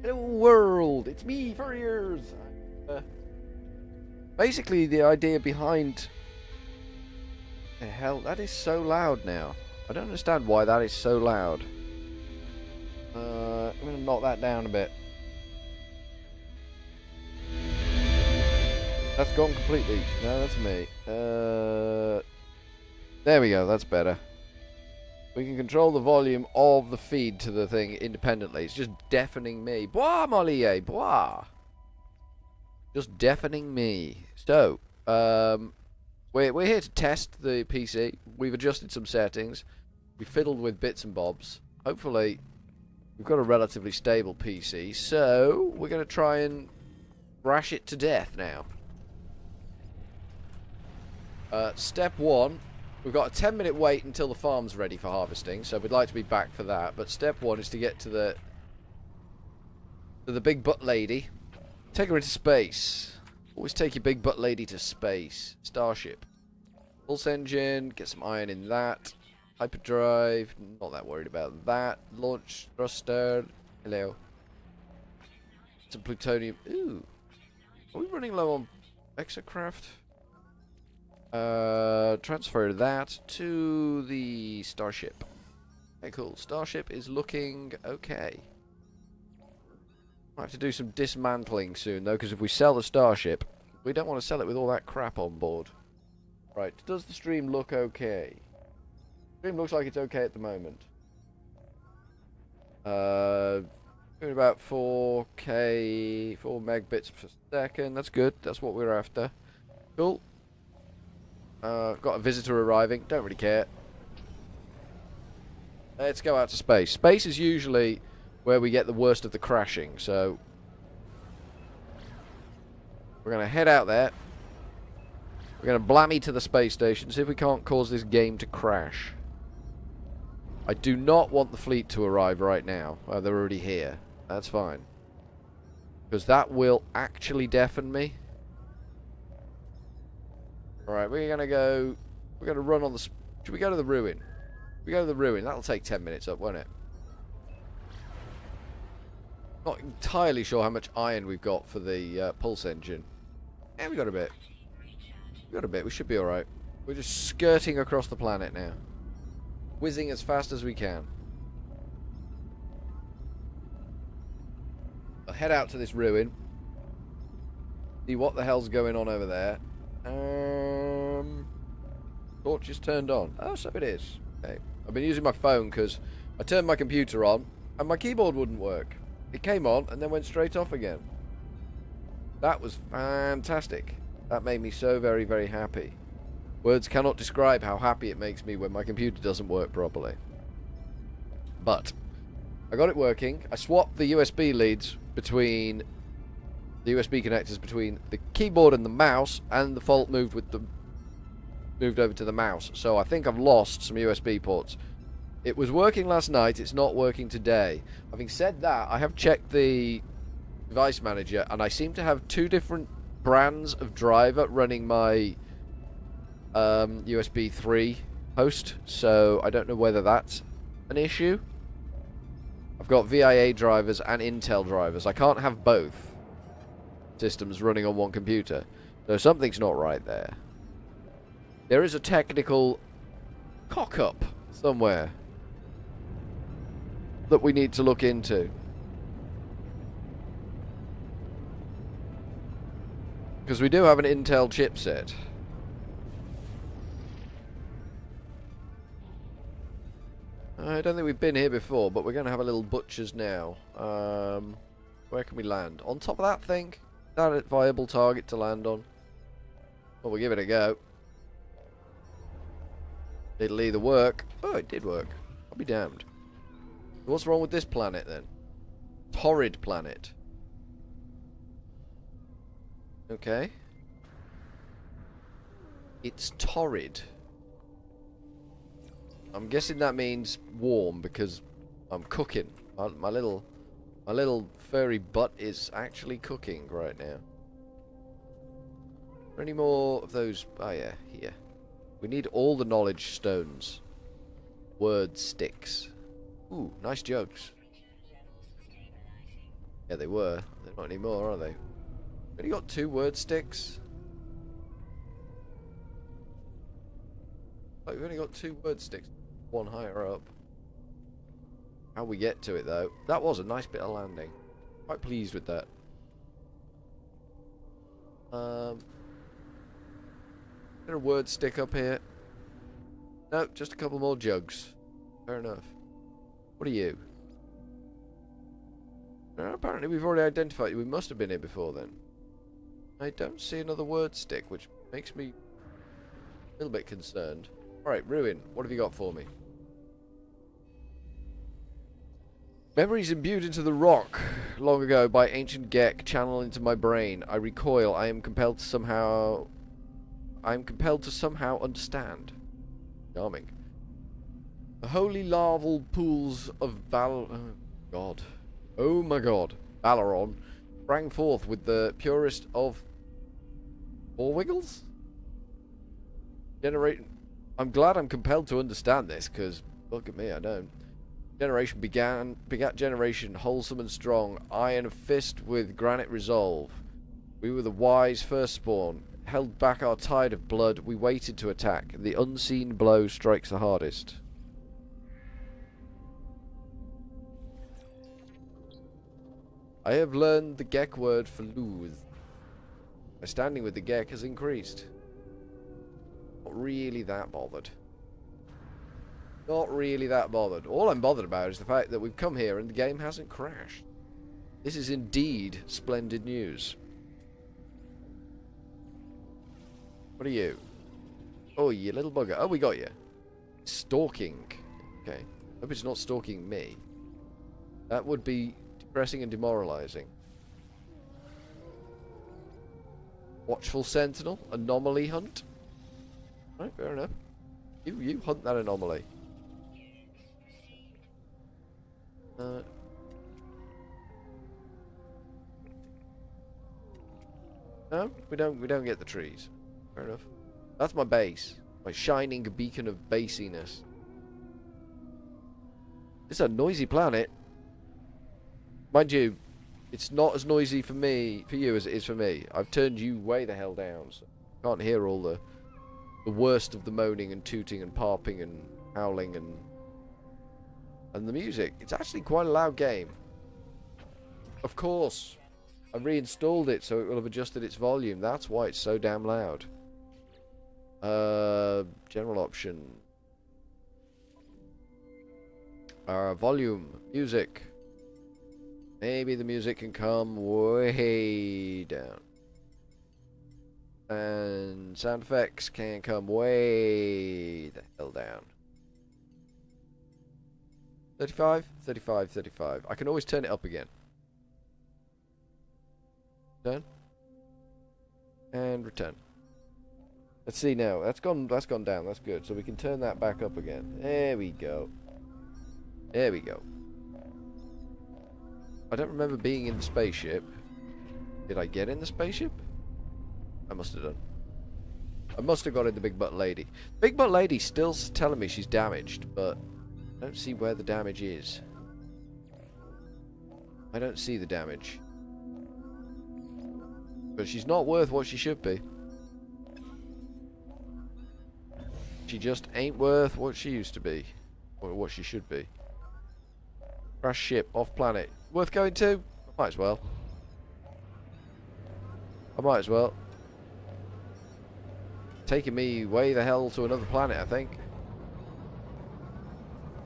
Hello world, it's me, Furriers. Basically, the idea behind... The hell, that is so loud now. I don't understand why that is so loud. I'm gonna knock that down a bit. That's gone completely. No, that's me. There we go, that's better. We can control the volume of the feed to the thing independently. It's just deafening me. Bois, Mollier, bois. Just deafening me. So, we're here to test the PC. We've adjusted some settings. We fiddled with bits and bobs. Hopefully, we've got a relatively stable PC. So, we're going to try and thrash it to death now. Step 1. We've got a 10-minute wait until the farm's ready for harvesting, so we'd like to be back for that. But step 1 is to get to the big butt lady. Take her into space. Always take your big butt lady to space. Starship. Pulse engine, get some iron in that. Hyperdrive, not that worried about that. Launch thruster. Hello. Some plutonium. Ooh. Are we running low on exocraft? Transfer that to the Starship. Okay, cool. Starship is looking okay. Might have to do some dismantling soon, though, because if we sell the Starship, we don't want to sell it with all that crap on board. Right, does the stream look okay? Stream looks like it's okay at the moment. Doing about 4K, 4 megabits per second. That's good. That's what we're after. Cool. Got a visitor arriving. Don't really care. Let's go out to space. Space is usually where we get the worst of the crashing, so we're going to head out there. We're going to blammy to the space station, see if we can't cause this game to crash. I do not want the fleet to arrive right now. They're already here. That's fine. Because that will actually deafen me. Alright, we're going to run on the... Should we go to the ruin? We go to the ruin. That'll take 10 minutes up, won't it? Not entirely sure how much iron we've got for the pulse engine. Yeah, we got a bit. We got a bit. We should be alright. We're just skirting across the planet now. Whizzing as fast as we can. I'll head out to this ruin. See what the hell's going on over there. Torch is turned on. Oh, so it is. Okay. I've been using my phone because I turned my computer on and my keyboard wouldn't work. It came on and then went straight off again. That was fantastic. That made me so very, very happy. Words cannot describe how happy it makes me when my computer doesn't work properly. But I got it working. I swapped the USB leads between the USB connectors between the keyboard and the mouse, and the fault moved over to the mouse. So I think I've lost some USB ports. It was working last night, it's not working today. Having said that, I have checked the device manager and I seem to have 2 different brands of driver running my USB 3 host, so I don't know whether that's an issue. I've got VIA drivers and Intel drivers. I can't have both systems running on one computer, so something's not right there. There is a technical cock-up somewhere that we need to look into, because we do have an Intel chipset. I don't think we've been here before, but we're going to have a little butcher's now. Where can we land? On top of that thing? Is that a viable target to land on? Well, we'll give it a go. It'll either work. Oh, it did work. I'll be damned. What's wrong with this planet then? Torrid planet. Okay. It's torrid. I'm guessing that means warm because I'm cooking. My little furry butt is actually cooking right now. Are there any more of those? Oh yeah, here. We need all the knowledge stones. Word sticks. Ooh, nice jugs. Yeah, they were. They're not anymore, are they? Only got 2 word sticks. Like, we've only got 2 word sticks. 1 higher up. How we get to it, though. That was a nice bit of landing. Quite pleased with that. Is there a word stick up here? No, just a couple more jugs. Fair enough. What are you? Apparently we've already identified you. We must have been here before then. I don't see another word stick, which makes me a little bit concerned. Alright, Ruin, what have you got for me? Memories imbued into the rock long ago by ancient Gek channel into my brain. I recoil. I am compelled to somehow understand. Charming. The holy larval pools of oh God. Oh my God. Balaron sprang forth with the purest of Wiggles? I'm glad I'm compelled to understand this, because look at me, I don't. Generation begat generation, wholesome and strong, iron fist with granite resolve. We were the wise firstborn, held back our tide of blood, we waited to attack. The unseen blow strikes the hardest. I have learned the Gek word for lose. My standing with the Gek has increased. Not really that bothered. Not really that bothered. All I'm bothered about is the fact that we've come here and the game hasn't crashed. This is indeed splendid news. What are you? Oh, you little bugger. Oh, we got you. Stalking. Okay. Hope it's not stalking me. That would be depressing and demoralizing. Watchful sentinel. Anomaly hunt. Right, fair enough. You hunt that anomaly. No, we don't get the trees. Fair enough. That's my base. My shining beacon of basiness. It's a noisy planet. Mind you, it's not as noisy for you as it is for me. I've turned you way the hell down, so you can't hear all the worst of the moaning and tooting and parping and howling and the music. It's actually quite a loud game. Of course, I reinstalled it so it will have adjusted its volume. That's why it's so damn loud. General option. Volume, music. Maybe the music can come way down. And sound effects can come way the hell down. 35, 35, 35. I can always turn it up again. Turn. And return. Let's see now. That's gone down. That's good. So we can turn that back up again. There we go. There we go. I don't remember being in the spaceship. Did I get in the spaceship? I must have done. I must have got in the Big Butt Lady. Big Butt Lady's still telling me she's damaged, but I don't see where the damage is. I don't see the damage. But she's not worth what she should be. She just ain't worth what she used to be. Or what she should be. Crash ship, off planet. Worth going to? I might as well. I might as well. Taking me way the hell to another planet, I think.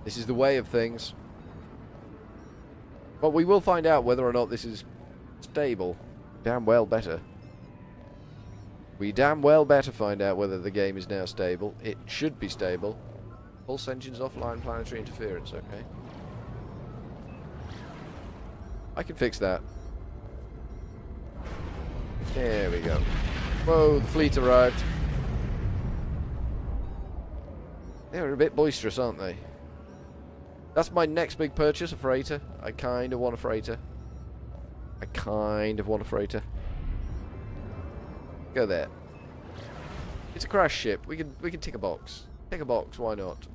This is the way of things. But we will find out whether or not this is stable. Damn well better. We damn well better find out whether the game is now stable. It should be stable. Pulse engines offline, planetary interference, okay. I can fix that. There we go. Whoa, the fleet arrived. They're a bit boisterous, aren't they? That's my next big purchase, a freighter. I kind of want a freighter. I kind of want a freighter. Go there. It's a crash ship. We can tick a box. Tick a box, why not?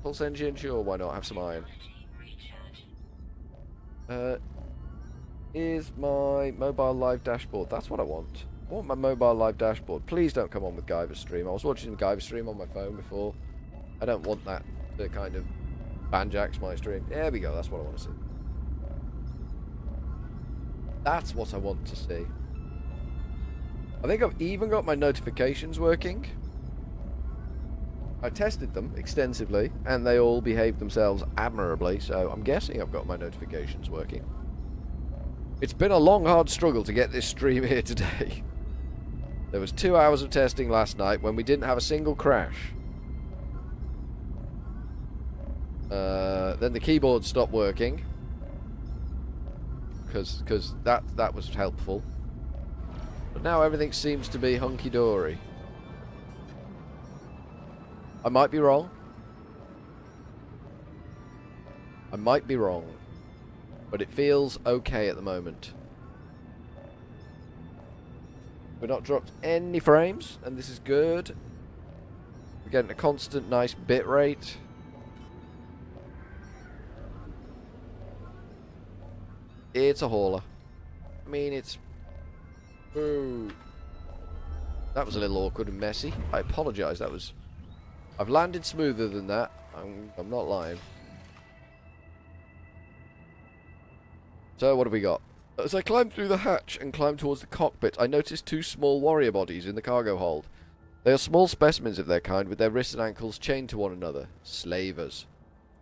Pulse engine, sure, why not? Have some iron. is my mobile live dashboard. That's what I want. I want my mobile live dashboard. Please don't come on with Guyver's stream. I was watching the Guyver stream on my phone before. I don't want that to kind of banjax my stream. There we go. That's what I want to see. That's what I want to see. I think I've even got my notifications working. I tested them extensively, and they all behaved themselves admirably, so I'm guessing I've got my notifications working. It's been a long, hard struggle to get this stream here today. There was 2 hours of testing last night when we didn't have a single crash. Then the keyboard stopped working. Because that was helpful. But now everything seems to be hunky-dory. I might be wrong. I might be wrong. But it feels okay at the moment. We've not dropped any frames, and this is good. We're getting a constant, nice bit rate. It's a hauler. I mean, it's... Ooh. That was a little awkward and messy. I apologise, that was... I've landed smoother than that. I'm not lying. So, what have we got? As I climbed through the hatch and climbed towards the cockpit, I noticed 2 small warrior bodies in the cargo hold. They are small specimens of their kind, with their wrists and ankles chained to one another. Slavers.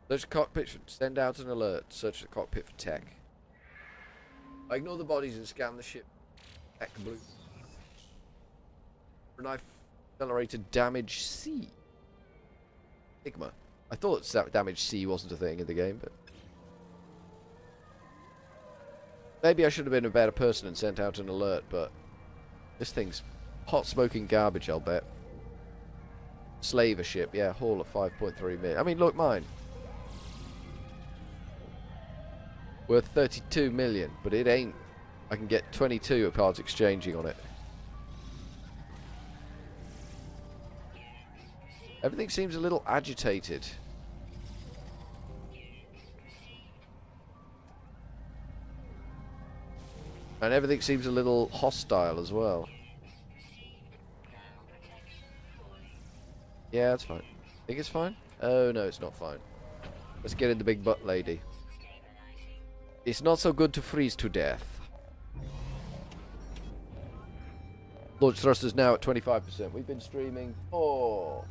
Search the cockpit should send out an alert. Search the cockpit for tech. I ignore the bodies and scan the ship. Tech blue. Knife accelerated damage C. Sigma. I thought damage C wasn't a thing in the game, but... Maybe I should have been a better person and sent out an alert, but... This thing's hot smoking garbage, I'll bet. Slaver ship, yeah, haul of 5.3 million. I mean, look, mine. Worth 32 million, but it ain't. I can get 22 of cards exchanging on it. Everything seems a little agitated. And everything seems a little hostile as well. Yeah, that's fine. Think it's fine? Oh, no, it's not fine. Let's get in the big butt lady. It's not so good to freeze to death. Launch thrusters now at 25%. We've been streaming for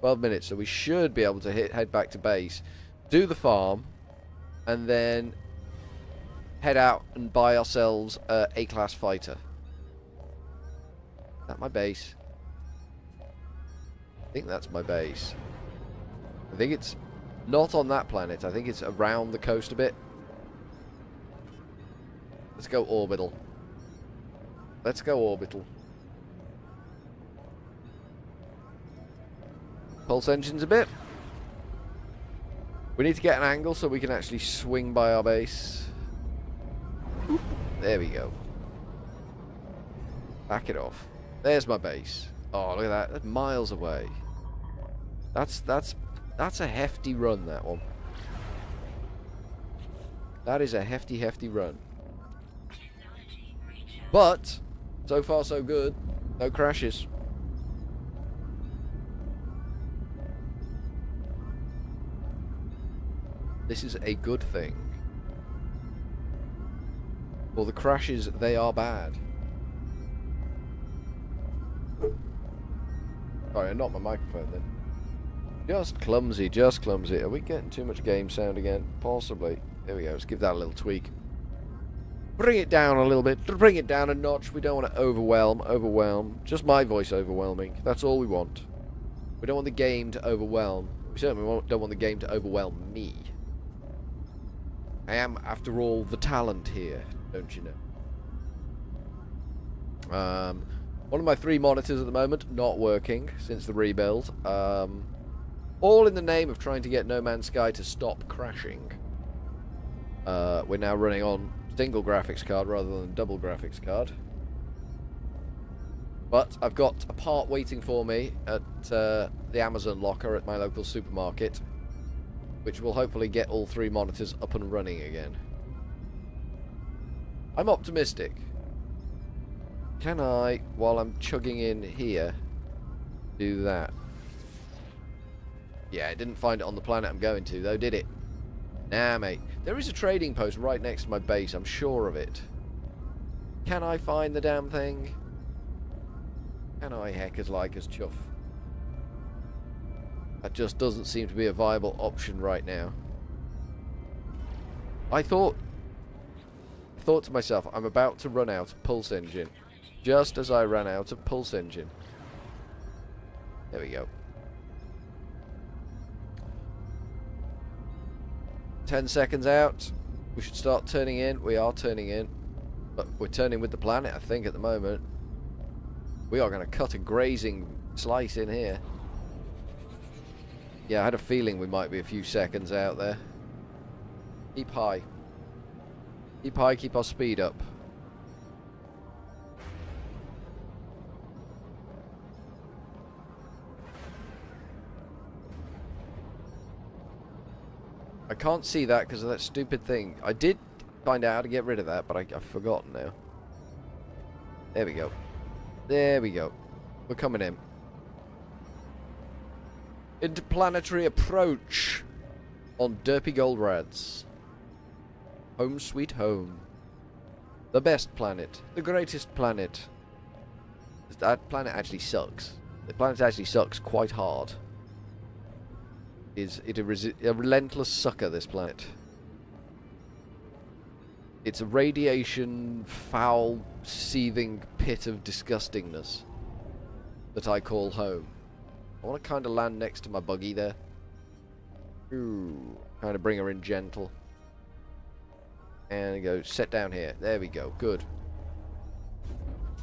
12 minutes, so we should be able to head back to base, do the farm, and then head out and buy ourselves a A-class fighter. Is that my base? I think that's my base. I think it's not on that planet. I think it's around the coast a bit. Let's go orbital. Let's go orbital. Pulse engines a bit. We need to get an angle so we can actually swing by our base. There we go. Back it off. There's my base. Oh, look at that. That's miles away. That's a hefty run, that one. That is a hefty run. But, so far so good. No crashes. This is a good thing. For the crashes, they are bad. Sorry, I knocked my microphone then. Just clumsy, just clumsy. Are we getting too much game sound again? Possibly. There we go, let's give that a little tweak. Bring it down a little bit. Bring it down a notch. We don't want to overwhelm. Just my voice overwhelming. That's all we want. We don't want the game to overwhelm. We certainly don't want the game to overwhelm me. I am, after all, the talent here, don't you know? One of my 3 monitors at the moment, not working since the rebuild. All in the name of trying to get No Man's Sky to stop crashing. We're now running on single graphics card rather than double graphics card. But I've got a part waiting for me at the Amazon locker at my local supermarket, which will hopefully get all 3 monitors up and running again. I'm optimistic. Can I, while I'm chugging in here, do that? Yeah, it didn't find it on the planet I'm going to, though, did it? Nah, mate. There is a trading post right next to my base, I'm sure of it. Can I find the damn thing? Can I heckers likers chuff? That just doesn't seem to be a viable option right now. I thought to myself, I'm about to run out of pulse engine. Just as I ran out of pulse engine. There we go. 10 seconds out. We should start turning in. We are turning in. But we're turning with the planet, I think, at the moment. We are going to cut a grazing slice in here. Yeah, I had a feeling we might be a few seconds out there. Keep high. Keep high, keep our speed up. I can't see that because of that stupid thing. I did find out how to get rid of that, but I've forgotten now. There we go. There we go. We're coming in. Interplanetary approach on Derpy Goldrads. Home sweet home. The best planet. The greatest planet. That planet actually sucks. The planet actually sucks quite hard. Is it a relentless sucker, this planet? It's a radiation, foul, seething pit of disgustingness that I call home. I want to kind of land next to my buggy there. Ooh, kind of bring her in gentle. And go, set down here. There we go, good.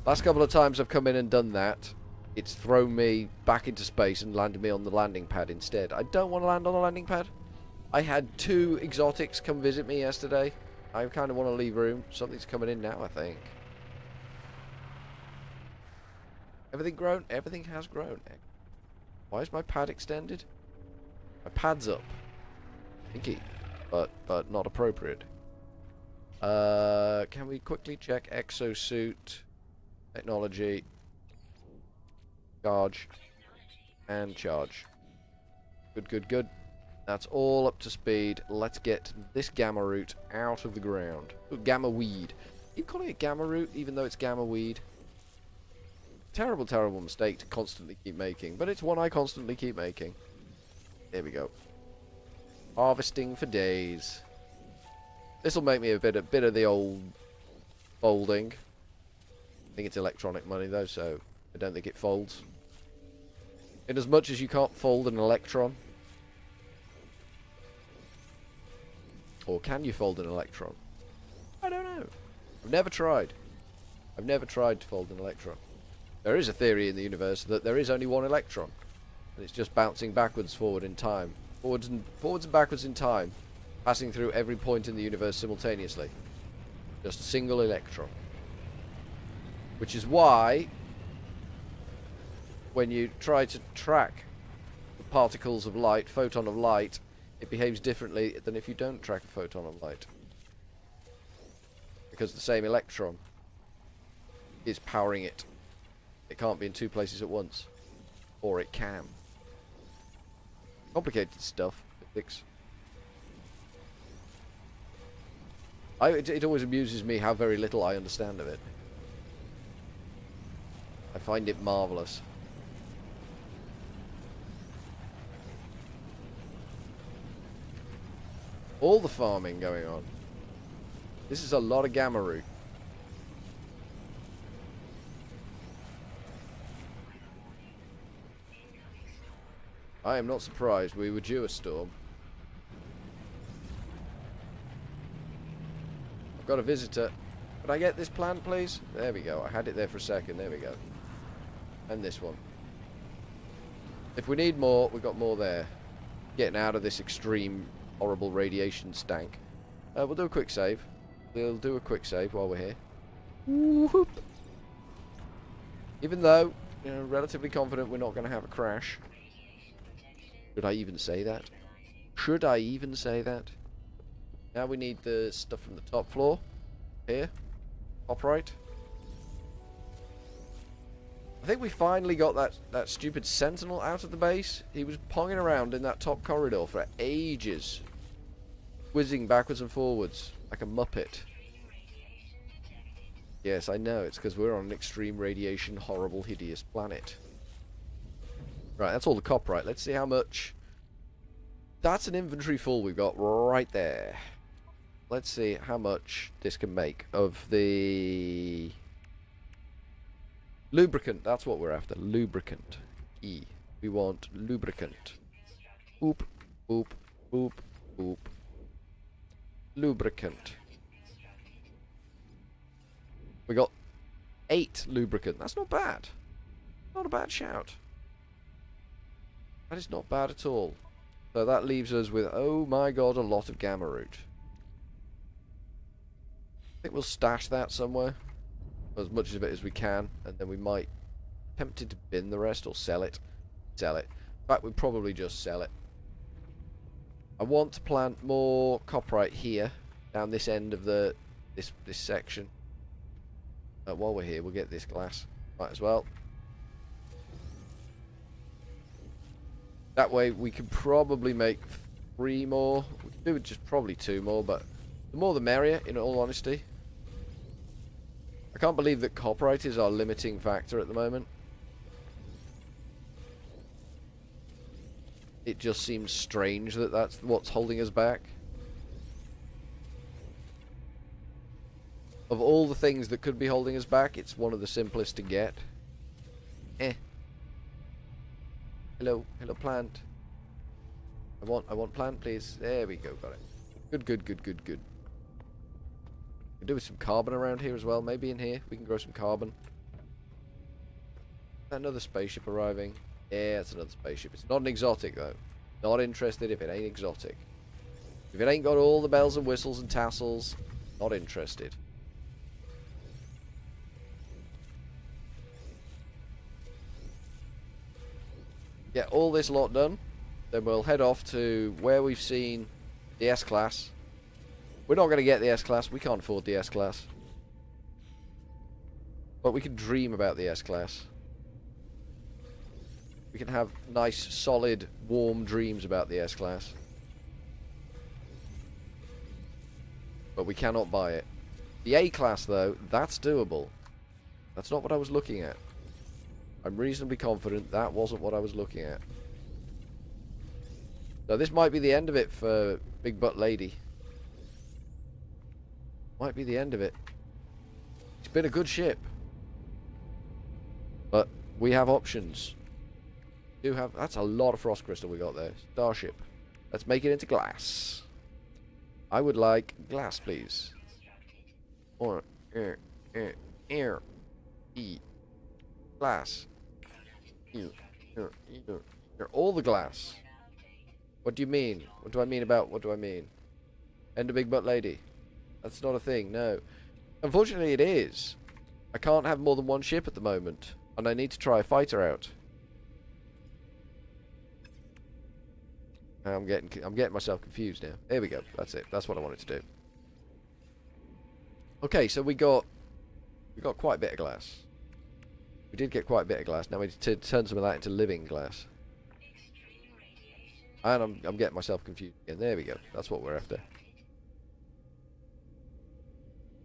Last couple of times I've come in and done that, it's thrown me back into space and landed me on the landing pad instead. I don't want to land on the landing pad. I had 2 exotics come visit me yesterday. I kind of want to leave room. Something's coming in now, I think. Everything grown? Everything has grown. Why is my pad extended? My pad's up. Pinky. But not appropriate. Can we quickly check exosuit, technology, charge, and charge. Good, good, good. That's all up to speed. Let's get this gamma root out of the ground. Ooh, gamma weed. You calling it gamma root even though it's gamma weed? Terrible, terrible mistake to constantly keep making, but it's one I constantly keep making. There we go. Harvesting for days. This will make me a bit of the old folding. I think it's electronic money though, so I don't think it folds. In as much as you can't fold an electron. Or can you fold an electron? I don't know. I've never tried. I've never tried to fold an electron. There is a theory in the universe that there is only one electron. And it's just bouncing backwards, forward in time. Forwards and backwards in time. Passing through every point in the universe simultaneously. Just a single electron. Which is why, when you try to track the particles of light, photon of light, it behaves differently than if you don't track a photon of light. Because the same electron is powering it. It can't be in 2 places at once. Or it can. Complicated stuff, physics. It always amuses me how very little I understand of it. I find it marvellous. All the farming going on. This is a lot of gamma root. I am not surprised we were due a storm. I've got a visitor. Could I get this plant, please? There we go. I had it there for a second. There we go. And this one. If we need more, we've got more there. Getting out of this extreme, horrible radiation stank. We'll do a quick save. We'll do a quick save while we're here. Woo-hoop. Even though, you know, relatively confident we're not going to have a crash. Should I even say that? Should I even say that? Now we need the stuff from the top floor. Here. Upright. I think we finally got that stupid sentinel out of the base. He was ponging around in that top corridor for ages. Whizzing backwards and forwards like a muppet. Yes, I know. It's because we're on an extreme radiation, horrible, hideous planet. Right, that's all the copyright. Let's see how much. That's an inventory full we've got right there. Let's see how much this can make of the lubricant. That's what we're after. Lubricant. E. We want lubricant. Oop, oop, oop, oop. Lubricant. We got 8 lubricant. That's not bad. Not a bad shout. That is not bad at all. So that leaves us with, oh my god, a lot of gamma root. I think we'll stash that somewhere. As much of it as we can. And then we might be tempted to bin the rest or sell it. Sell it. In fact, we'd probably just sell it. I want to plant more copyright here. Down this end of the this section. While we're here, we'll get this glass. Might as well. That way we can probably make 3 more. We can do just probably 2 more, but the more the merrier, in all honesty. I can't believe that copyright is our limiting factor at the moment. It just seems strange that that's what's holding us back. Of all the things that could be holding us back, it's one of the simplest to get. Hello, hello plant. I want plant, please. There we go, got it. Good, good, good, good, good. We can do with some carbon around here as well. Maybe in here we can grow some carbon. Another spaceship arriving. Yeah, it's another spaceship. It's not an exotic though. Not interested if it ain't exotic. If it ain't got all the bells and whistles and tassels, not interested. Get all this lot done, then we'll head off to where we've seen the S-Class. We're not going to get the S-Class. We can't afford the S-Class. But we can dream about the S-Class. We can have nice, solid, warm dreams about the S-Class. But we cannot buy it. The A-Class, though, that's doable. That's not what I was looking at. I'm reasonably confident that wasn't what I was looking at. So this might be the end of it for Big Butt Lady. Might be the end of it. It's been a good ship. But we have options. We do have... That's a lot of frost crystal we got there. Starship. Let's make it into glass. I would like glass, please. Or... air. E. Glass. All the glass. What do you mean? What do I mean about what do I mean? End a Big Butt Lady. That's not a thing, no. Unfortunately it is. I can't have more than one ship at the moment. And I need to try a fighter out. I'm getting myself confused now. There we go. That's it. That's what I wanted to do. Okay, so we got quite a bit of glass. We did get quite a bit of glass. Now we need to turn some of that into living glass. And I'm getting myself confused again. There we go. That's what we're after.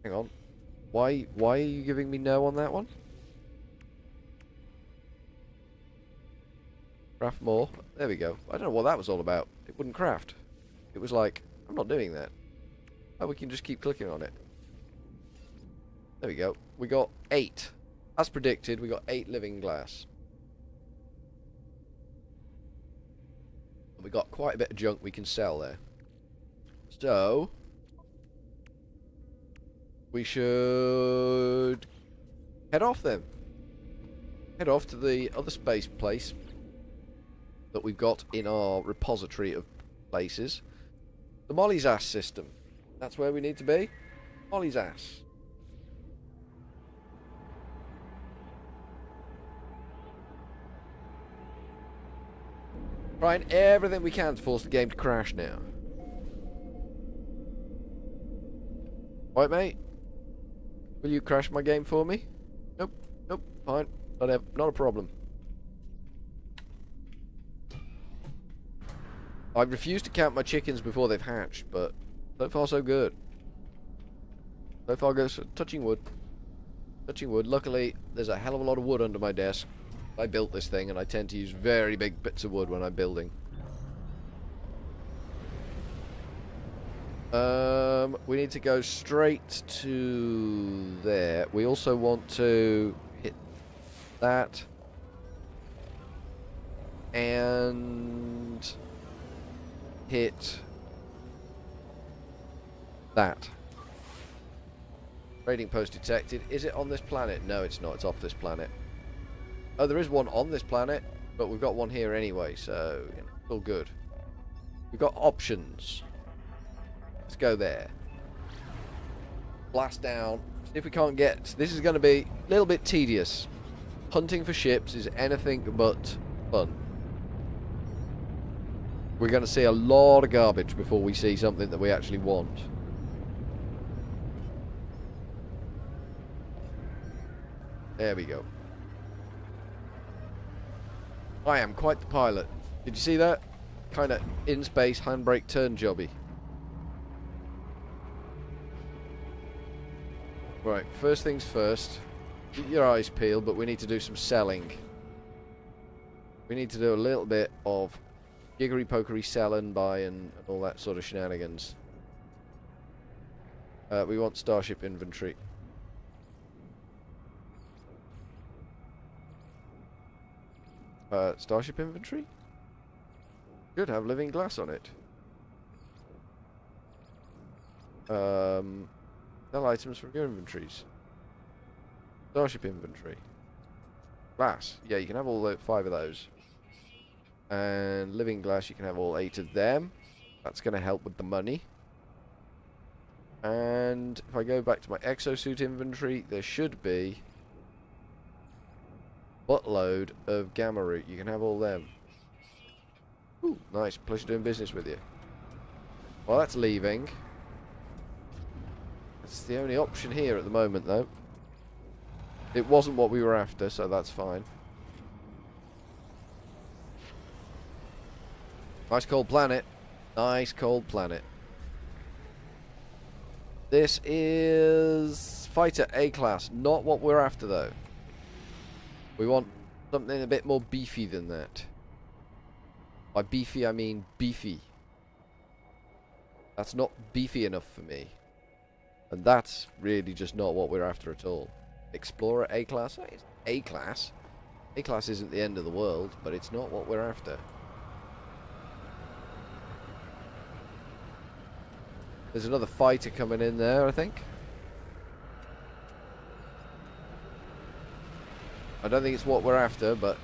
Hang on. Why are you giving me no on that one? Craft more. There we go. I don't know what that was all about. It wouldn't craft. It was like, I'm not doing that. Oh, we can just keep clicking on it. There we go. We got 8. As predicted, we got 8 living glass. We got quite a bit of junk we can sell there. So we should head off then. Head off to the other space place that we've got in our repository of places. The Molly's Ass system. That's where we need to be. Molly's Ass. Trying everything we can to force the game to crash now. Right, mate? Will you crash my game for me? Nope. Nope. Fine. Not a problem. I refuse to count my chickens before they've hatched, but so far so good. So far goes touching wood. Touching wood. Luckily, there's a hell of a lot of wood under my desk. I built this thing, and I tend to use very big bits of wood when I'm building. We need to go straight to there. We also want to hit that. And hit that. Trading post detected. Is it on this planet? No, it's not. It's off this planet. Oh, there is one on this planet, but we've got one here anyway, so you know, it's all good. We've got options. Let's go there. Blast down. See if we can't get... This is going to be a little bit tedious. Hunting for ships is anything but fun. We're going to see a lot of garbage before we see something that we actually want. There we go. I am quite the pilot. Did you see that? Kind of in-space handbrake turn jobby. Right, first things first. Keep your eyes peeled, but we need to do some selling. We need to do a little bit of jiggery-pokery selling, buying, and all that sort of shenanigans. We want starship inventory. Starship inventory? Should have living glass on it. Sell items from your inventories. Starship inventory. Glass. Yeah, you can have all 5 of those. And living glass, you can have all 8 of them. That's going to help with the money. And if I go back to my exosuit inventory, there should be buttload of gamma root. You can have all them. Ooh, nice. Pleasure doing business with you. Well, that's leaving. That's the only option here at the moment, though. It wasn't what we were after, so that's fine. Nice cold planet. Nice cold planet. This is fighter A-class. Not what we're after, though. We want something a bit more beefy than that. By beefy, I mean beefy. That's not beefy enough for me. And that's really just not what we're after at all. Explorer A-class? It's A-class. A-class isn't the end of the world, but it's not what we're after. There's another fighter coming in there, I think. I don't think it's what we're after, but...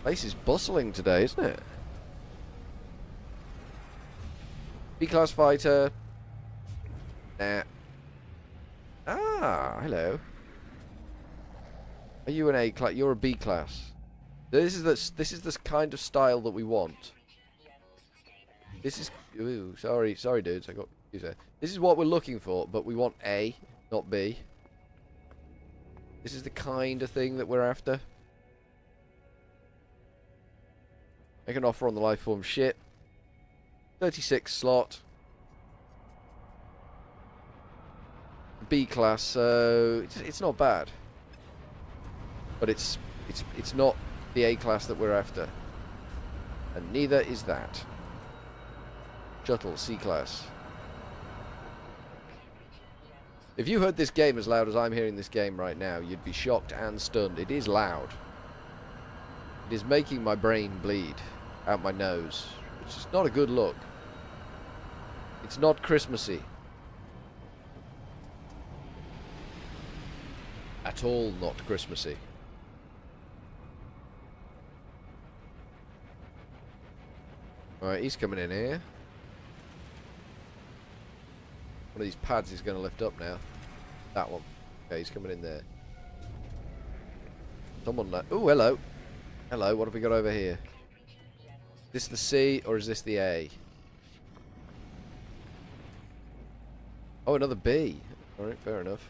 Place is bustling today, isn't it? B-class fighter. Nah. Ah, hello. Are you an A-class? You're a B-class. This is the kind of style that we want. This is... Ooh, sorry dudes, I got confused there. This is what we're looking for, but we want A, not B. This is the kind of thing that we're after. Make an offer on the life form ship. 36 slot. B class, so it's not bad. But it's not the A class that we're after. And neither is that. Shuttle C class. If you heard this game as loud as I'm hearing this game right now, you'd be shocked and stunned. It is loud. It is making my brain bleed out my nose, which is not a good look. It's not Christmassy. At all not Christmassy. Alright, he's coming in here. One of these pads is going to lift up now. That one. Okay, he's coming in there. Someone like... Ooh, hello. Hello, what have we got over here? Is this the C or is this the A? Oh, another B. Alright, fair enough.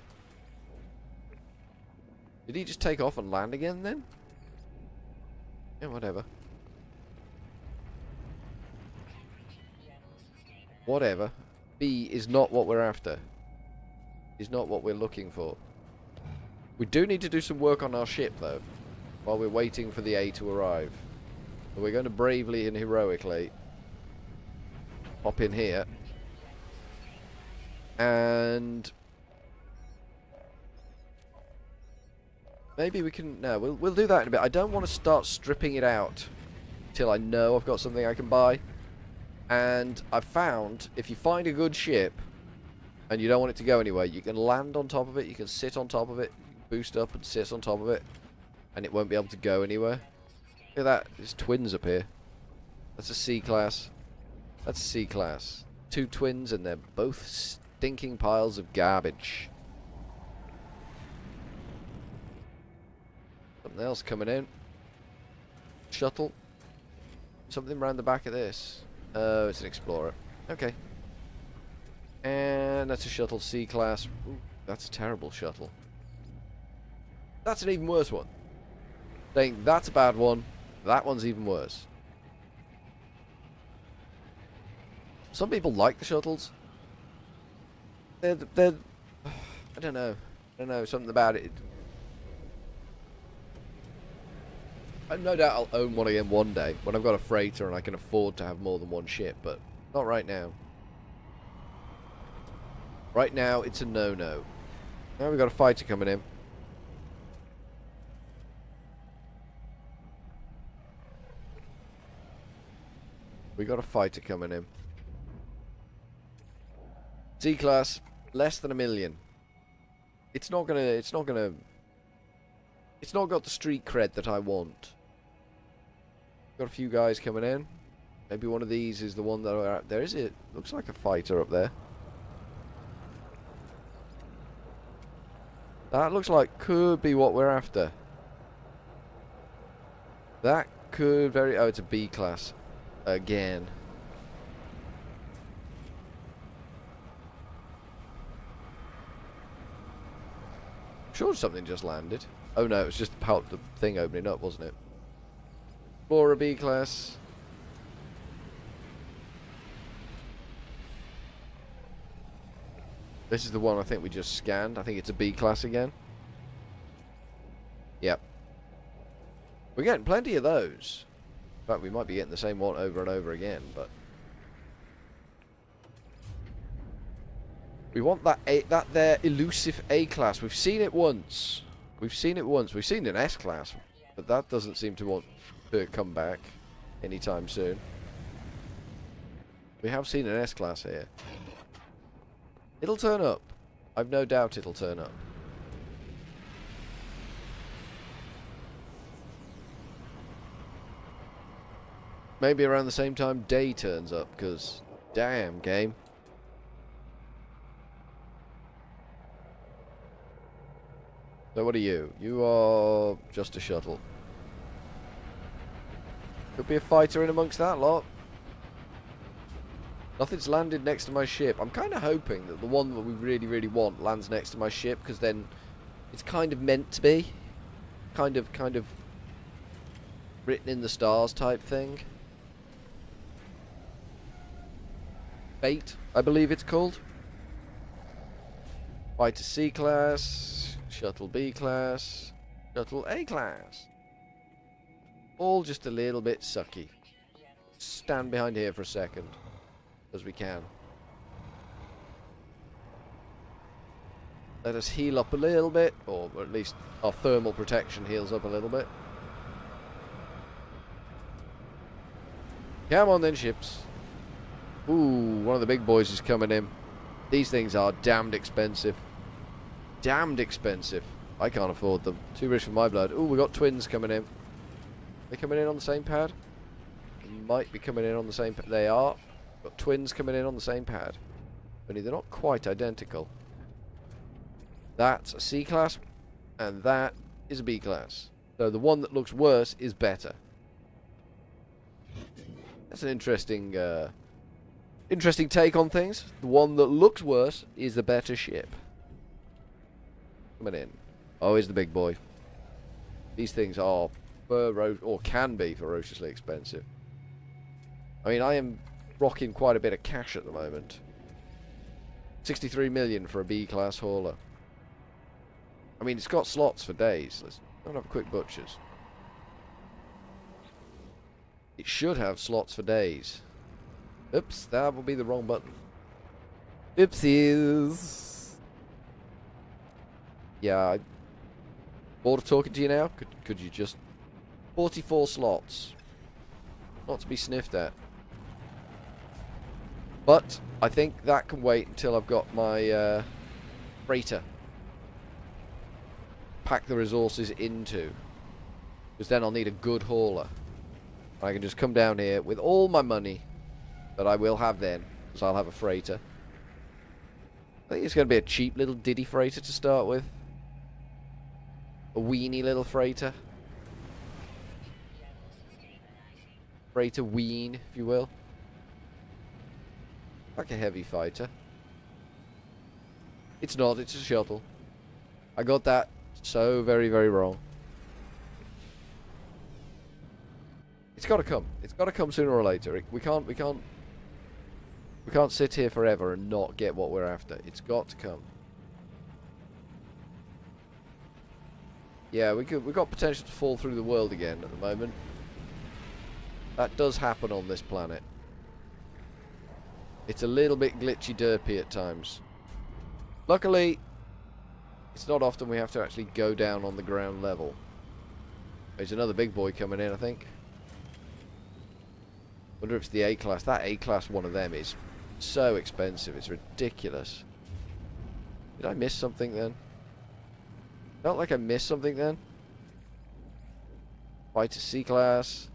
Did he just take off and land again then? Yeah, whatever. Whatever. B is not what we're after. Is not what we're looking for. We do need to do some work on our ship, though, while we're waiting for the A to arrive. So we're going to bravely and heroically hop in here. And maybe we can... No, we'll do that in a bit. I don't want to start stripping it out till I know I've got something I can buy. And I've found, if you find a good ship and you don't want it to go anywhere, you can land on top of it, you can sit on top of it, boost up and sit on top of it, and it won't be able to go anywhere. Look at that. There's twins up here. That's a C-class. That's a C-class. 2 twins, and they're both stinking piles of garbage. Something else coming in. Shuttle. Something round the back of this. Oh, it's an Explorer. Okay. And that's a Shuttle C-class. That's a terrible shuttle. That's an even worse one. Saying that's a bad one. That one's even worse. Some people like the shuttles. They're I don't know. Something about it. No doubt I'll own one again one day when I've got a freighter and I can afford to have more than one ship, but not right now. Right now, it's a no-no. Now we've got a fighter coming in. We got a fighter coming in. C-class, less than 1 million. It's not got the street cred that I want. Got a few guys coming in. Maybe one of these is the one that are out there. Is it? Looks like a fighter up there. That looks like could be what we're after. That could very... Oh, it's a B class. Again. Sure something just landed. Oh no, it was just the thing opening up, wasn't it? Explorer B class. This is the one I think we just scanned. I think it's a B class again. Yep. We're getting plenty of those. In fact, we might be getting the same one over and over again, but... We want that there elusive A class. We've seen it once. We've seen it once. We've seen an S class, but that doesn't seem to want to come back anytime soon. We have seen an S class here. It'll turn up. I've no doubt it'll turn up. Maybe around the same time day turns up, because damn game. So what are you? You are just a shuttle. Could be a fighter in amongst that lot. Nothing's landed next to my ship. I'm kind of hoping that the one that we really, really want lands next to my ship, because then it's kind of meant to be. Kind of written in the stars type thing. Fate, I believe it's called. Fighter C class, Shuttle B class, Shuttle A class. All just a little bit sucky. Stand behind here for a second, as we can. Let us heal up a little bit, or at least our thermal protection heals up a little bit. Come on then, ships. Ooh, one of the big boys is coming in. These things are damned expensive. Damned expensive. I can't afford them. Too rich for my blood. Ooh, we got twins coming in. They coming in on the same pad? They might be coming in on the same pad. They are. Got twins coming in on the same pad. Only they're not quite identical. That's a C class, and that is a B class. So the one that looks worse is better. That's an interesting Interesting take on things. The one that looks worse is the better ship. Coming in. Oh, here's the big boy. These things are can be ferociously expensive. I mean, I am rocking quite a bit of cash at the moment. 63 million for a B-class hauler. I mean, it's got slots for days. Let's have a quick butchers. It should have slots for days. Oops, that will be the wrong button. Oopsies. Yeah, I bored of talking to you now? Could you just... 44 slots. Not to be sniffed at. But I think that can wait until I've got my freighter. Pack the resources into. Because then I'll need a good hauler. I can just come down here with all my money that I will have then, because I'll have a freighter. I think it's going to be a cheap little diddy freighter to start with. A weeny little freighter. Freighter ween, if you will. Like a heavy fighter. It's not, it's a shuttle. I got that so very, very wrong. It's got to come. It's got to come sooner or later. We can't sit here forever and not get what we're after. It's got to come. Yeah, we've got potential to fall through the world again at the moment. That does happen on this planet. It's a little bit glitchy derpy at times. Luckily, it's not often we have to actually go down on the ground level. There's another big boy coming in, I think. Wonder if it's the A-class. That A-class one of them is so expensive. It's ridiculous. Did I miss something then? Felt like I missed something then. Fighter C-class.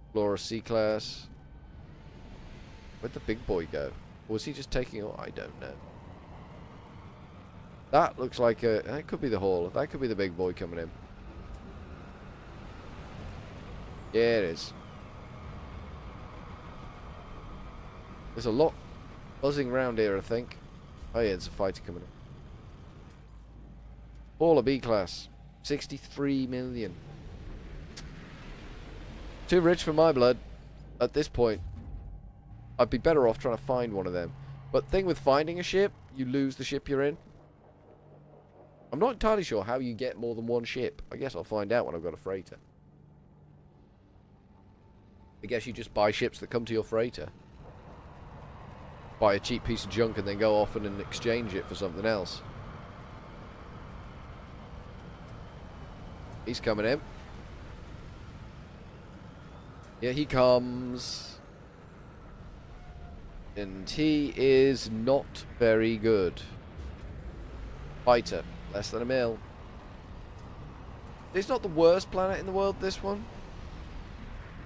Explorer C-class. Where'd the big boy go? Or was he just taking... Oh, I don't know. That looks like a... That could be the hauler. That could be the big boy coming in. Yeah, it is. There's a lot buzzing around here, I think. Oh yeah, there's a fighter coming in. Hauler B-class. 63 million. Too rich for my blood. At this point. I'd be better off trying to find one of them. But thing with finding a ship, you lose the ship you're in. I'm not entirely sure how you get more than one ship. I guess I'll find out when I've got a freighter. I guess you just buy ships that come to your freighter. Buy a cheap piece of junk and then go off and exchange it for something else. He's coming in. Yeah, he comes. And he is not very good. Fighter. Less than a mil. It's not the worst planet in the world, this one.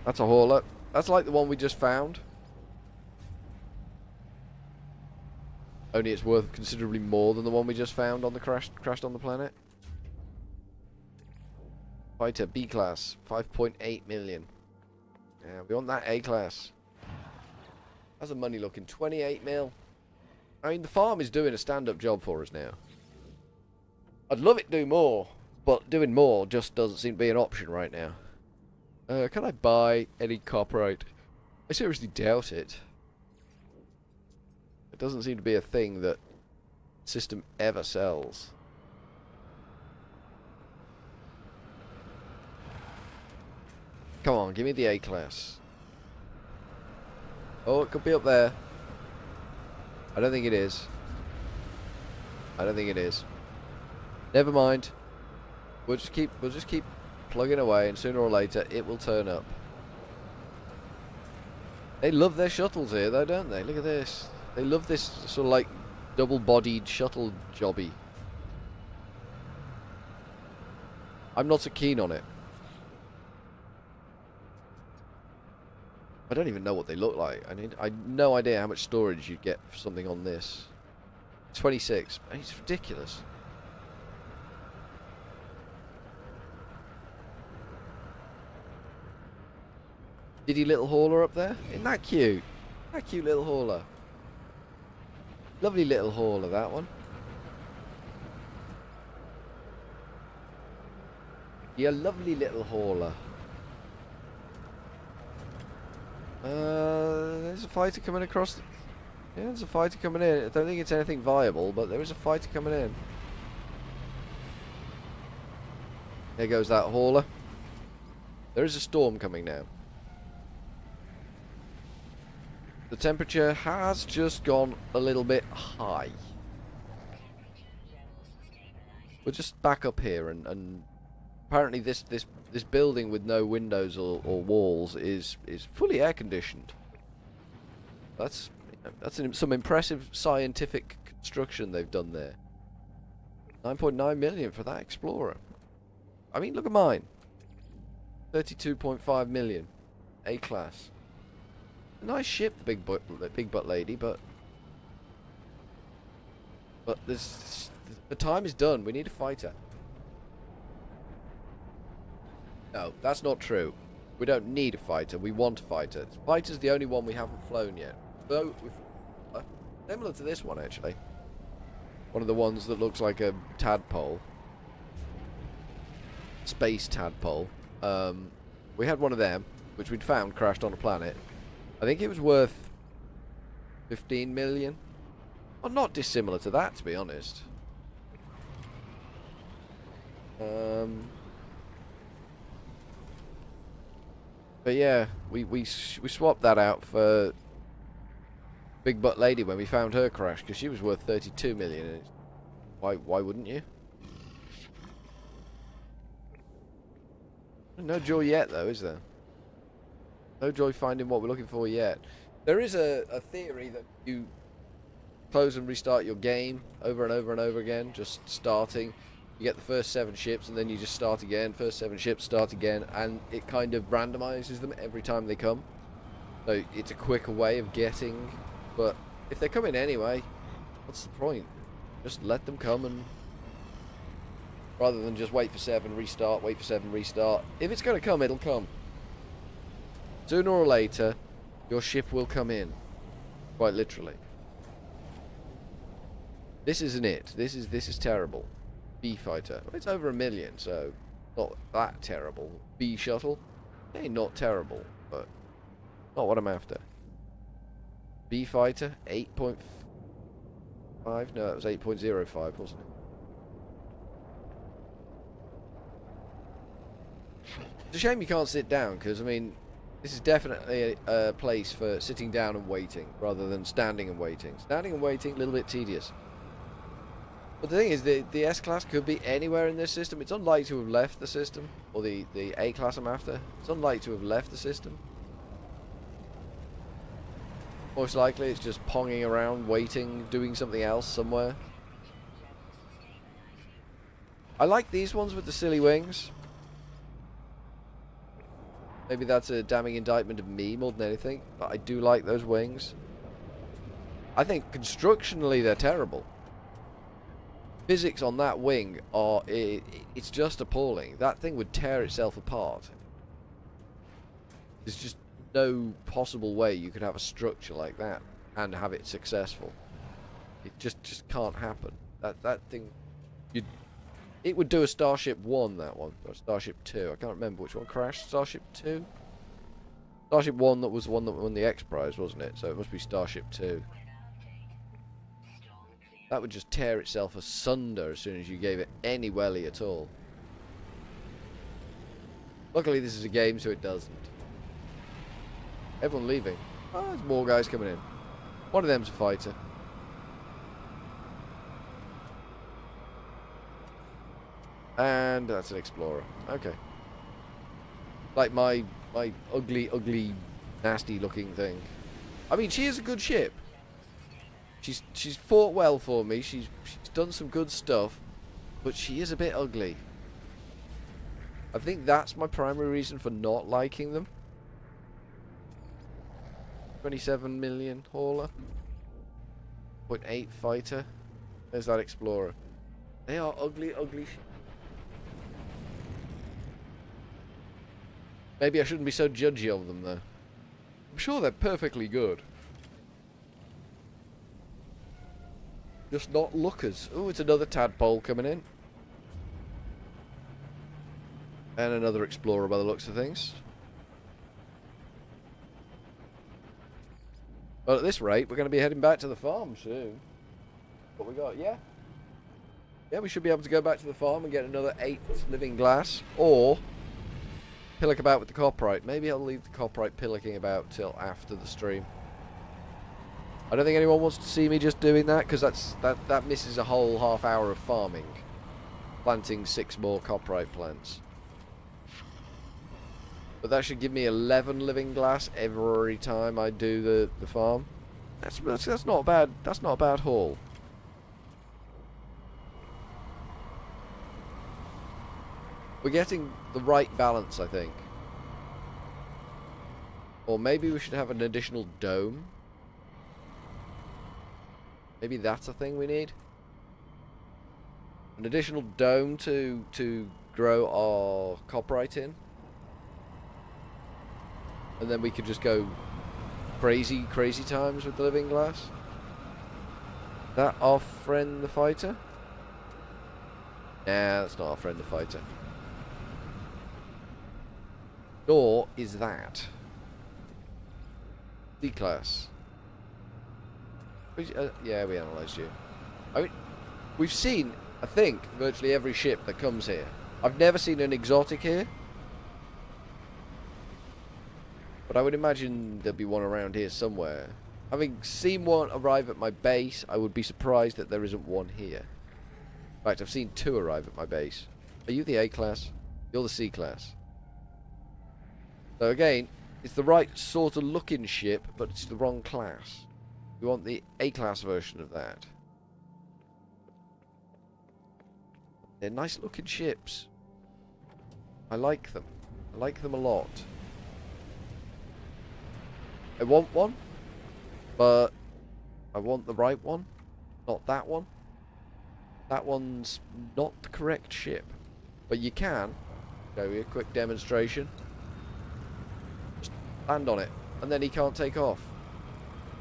That's a hauler. That's like the one we just found. Only it's worth considerably more than the one we just found on the crashed on the planet. Fighter B-class. 5.8 million. Yeah, we want that A-class. How's the money looking? 28 mil. I mean, the farm is doing a stand-up job for us now. I'd love it to do more, but doing more just doesn't seem to be an option right now. Can I buy any copyright? I seriously doubt it. It doesn't seem to be a thing that the system ever sells. Come on, give me the A-class. Oh, it could be up there. I don't think it is. I don't think it is. Never mind. We'll just keep plugging away, and sooner or later it will turn up. They love their shuttles here, though, don't they? Look at this. They love this sort of like double-bodied shuttle jobby. I'm not so keen on it. I don't even know what they look like. I have no idea how much storage you'd get for something on this. 26. It's ridiculous. Diddy little hauler up there. Isn't that cute? A cute little hauler. Lovely little hauler, that one. Yeah, lovely little hauler. There's a fighter coming across. Yeah, there's a fighter coming in. I don't think it's anything viable, but there is a fighter coming in. There goes that hauler. There is a storm coming now. The temperature has just gone a little bit high. We'll just back up here and apparently this building with no windows or walls is fully air conditioned. That's some impressive scientific construction they've done there. 9.9 million for that Explorer. I mean, look at mine. 32.5 million. A-class. Nice ship, the big butt lady, but this, the time is done. We need a fighter. No, that's not true. We don't need a fighter. We want a fighter. The fighter's the only one we haven't flown yet. Though, similar to this one, actually. One of the ones that looks like a tadpole. Space tadpole. We had one of them, which we'd found crashed on a planet. I think it was worth 15 million. Well, not dissimilar to that, to be honest. But yeah, we swapped that out for Big Butt Lady when we found her crash, because she was worth 32 million. And why wouldn't you? No joy yet, though, is there? No joy finding what we're looking for yet. There is a theory that you close and restart your game over and over and over again, just starting. You get the first 7 ships and then you just start again, first 7 ships, start again, and it kind of randomizes them every time they come. So it's a quicker way of getting, but if they're coming anyway, what's the point? Just let them come, and rather than just wait for 7, restart, wait for 7, restart. If it's going to come, it'll come. Sooner or later, your ship will come in. Quite literally. This isn't it. This is terrible. B fighter. Well, it's over 1 million, so not that terrible. B shuttle. Hey, not terrible, but not what I'm after. B fighter, 8.5. No, that was 8.05, wasn't it? It's a shame you can't sit down, because I mean, this is definitely a place for sitting down and waiting rather than standing and waiting. Standing and waiting, a little bit tedious. But the thing is, the S-Class could be anywhere in this system. It's unlikely to have left the system. Or the A-Class I'm after. It's unlikely to have left the system. Most likely it's just ponging around, waiting, doing something else somewhere. I like these ones with the silly wings. Maybe that's a damning indictment of me more than anything, but I do like those wings. I think constructionally they're terrible. Physics on that wing are, it's just appalling. That thing would tear itself apart. There's just no possible way you could have a structure like that and have it successful. It just can't happen. That thing, it would do a Starship 1, that one, or Starship 2. I can't remember which one crashed. Starship 2? Starship 1, that was the one that won the X Prize, wasn't it? So it must be Starship 2. That would just tear itself asunder as soon as you gave it any welly at all. Luckily this is a game, so it doesn't. Everyone leaving. Oh, there's more guys coming in. One of them's a fighter. And that's an Explorer. Okay. Like my ugly, nasty looking thing. I mean, she is a good ship. She's fought well for me. She's done some good stuff, but she is a bit ugly. I think that's my primary reason for not liking them. 27 million hauler. 0.8 fighter. There's that Explorer. They are ugly. Maybe I shouldn't be so judgy of them, though. I'm sure they're perfectly good. Just not lookers. Oh, it's another tadpole coming in. And another explorer by the looks of things. Well, at this rate, we're going to be heading back to the farm soon. What we got? Yeah. Yeah, we should be able to go back to the farm and get another 8 living glass. Or pillock about with the copperite. Maybe I'll leave the copperite pillocking about till after the stream. I don't think anyone wants to see me just doing that, because that misses a whole half hour of farming. Planting 6 more copperite plants. But that should give me 11 living glass every time I do the farm. That's not bad. That's not a bad haul. We're getting the right balance, I think. Or maybe we should have an additional dome. Maybe that's a thing we need. An additional dome to grow our copperite in. And then we could just go crazy times with the living glass. That our friend the fighter? Nah, that's not our friend the fighter. Nor is that. D-class. Yeah, we analysed you. I mean, we've seen, I think, virtually every ship that comes here. I've never seen an exotic here. But I would imagine there'll be one around here somewhere. Having seen one arrive at my base, I would be surprised that there isn't one here. In fact, I've seen 2 arrive at my base. Are you the A-class? You're the C-class. So again, it's the right sort of looking ship, but it's the wrong class. We want the A-class version of that. They're nice looking ships. I like them. I like them a lot. I want one, but I want the right one, not that one. That one's not the correct ship, but you can. Show you a quick demonstration. Just land on it, and then he can't take off.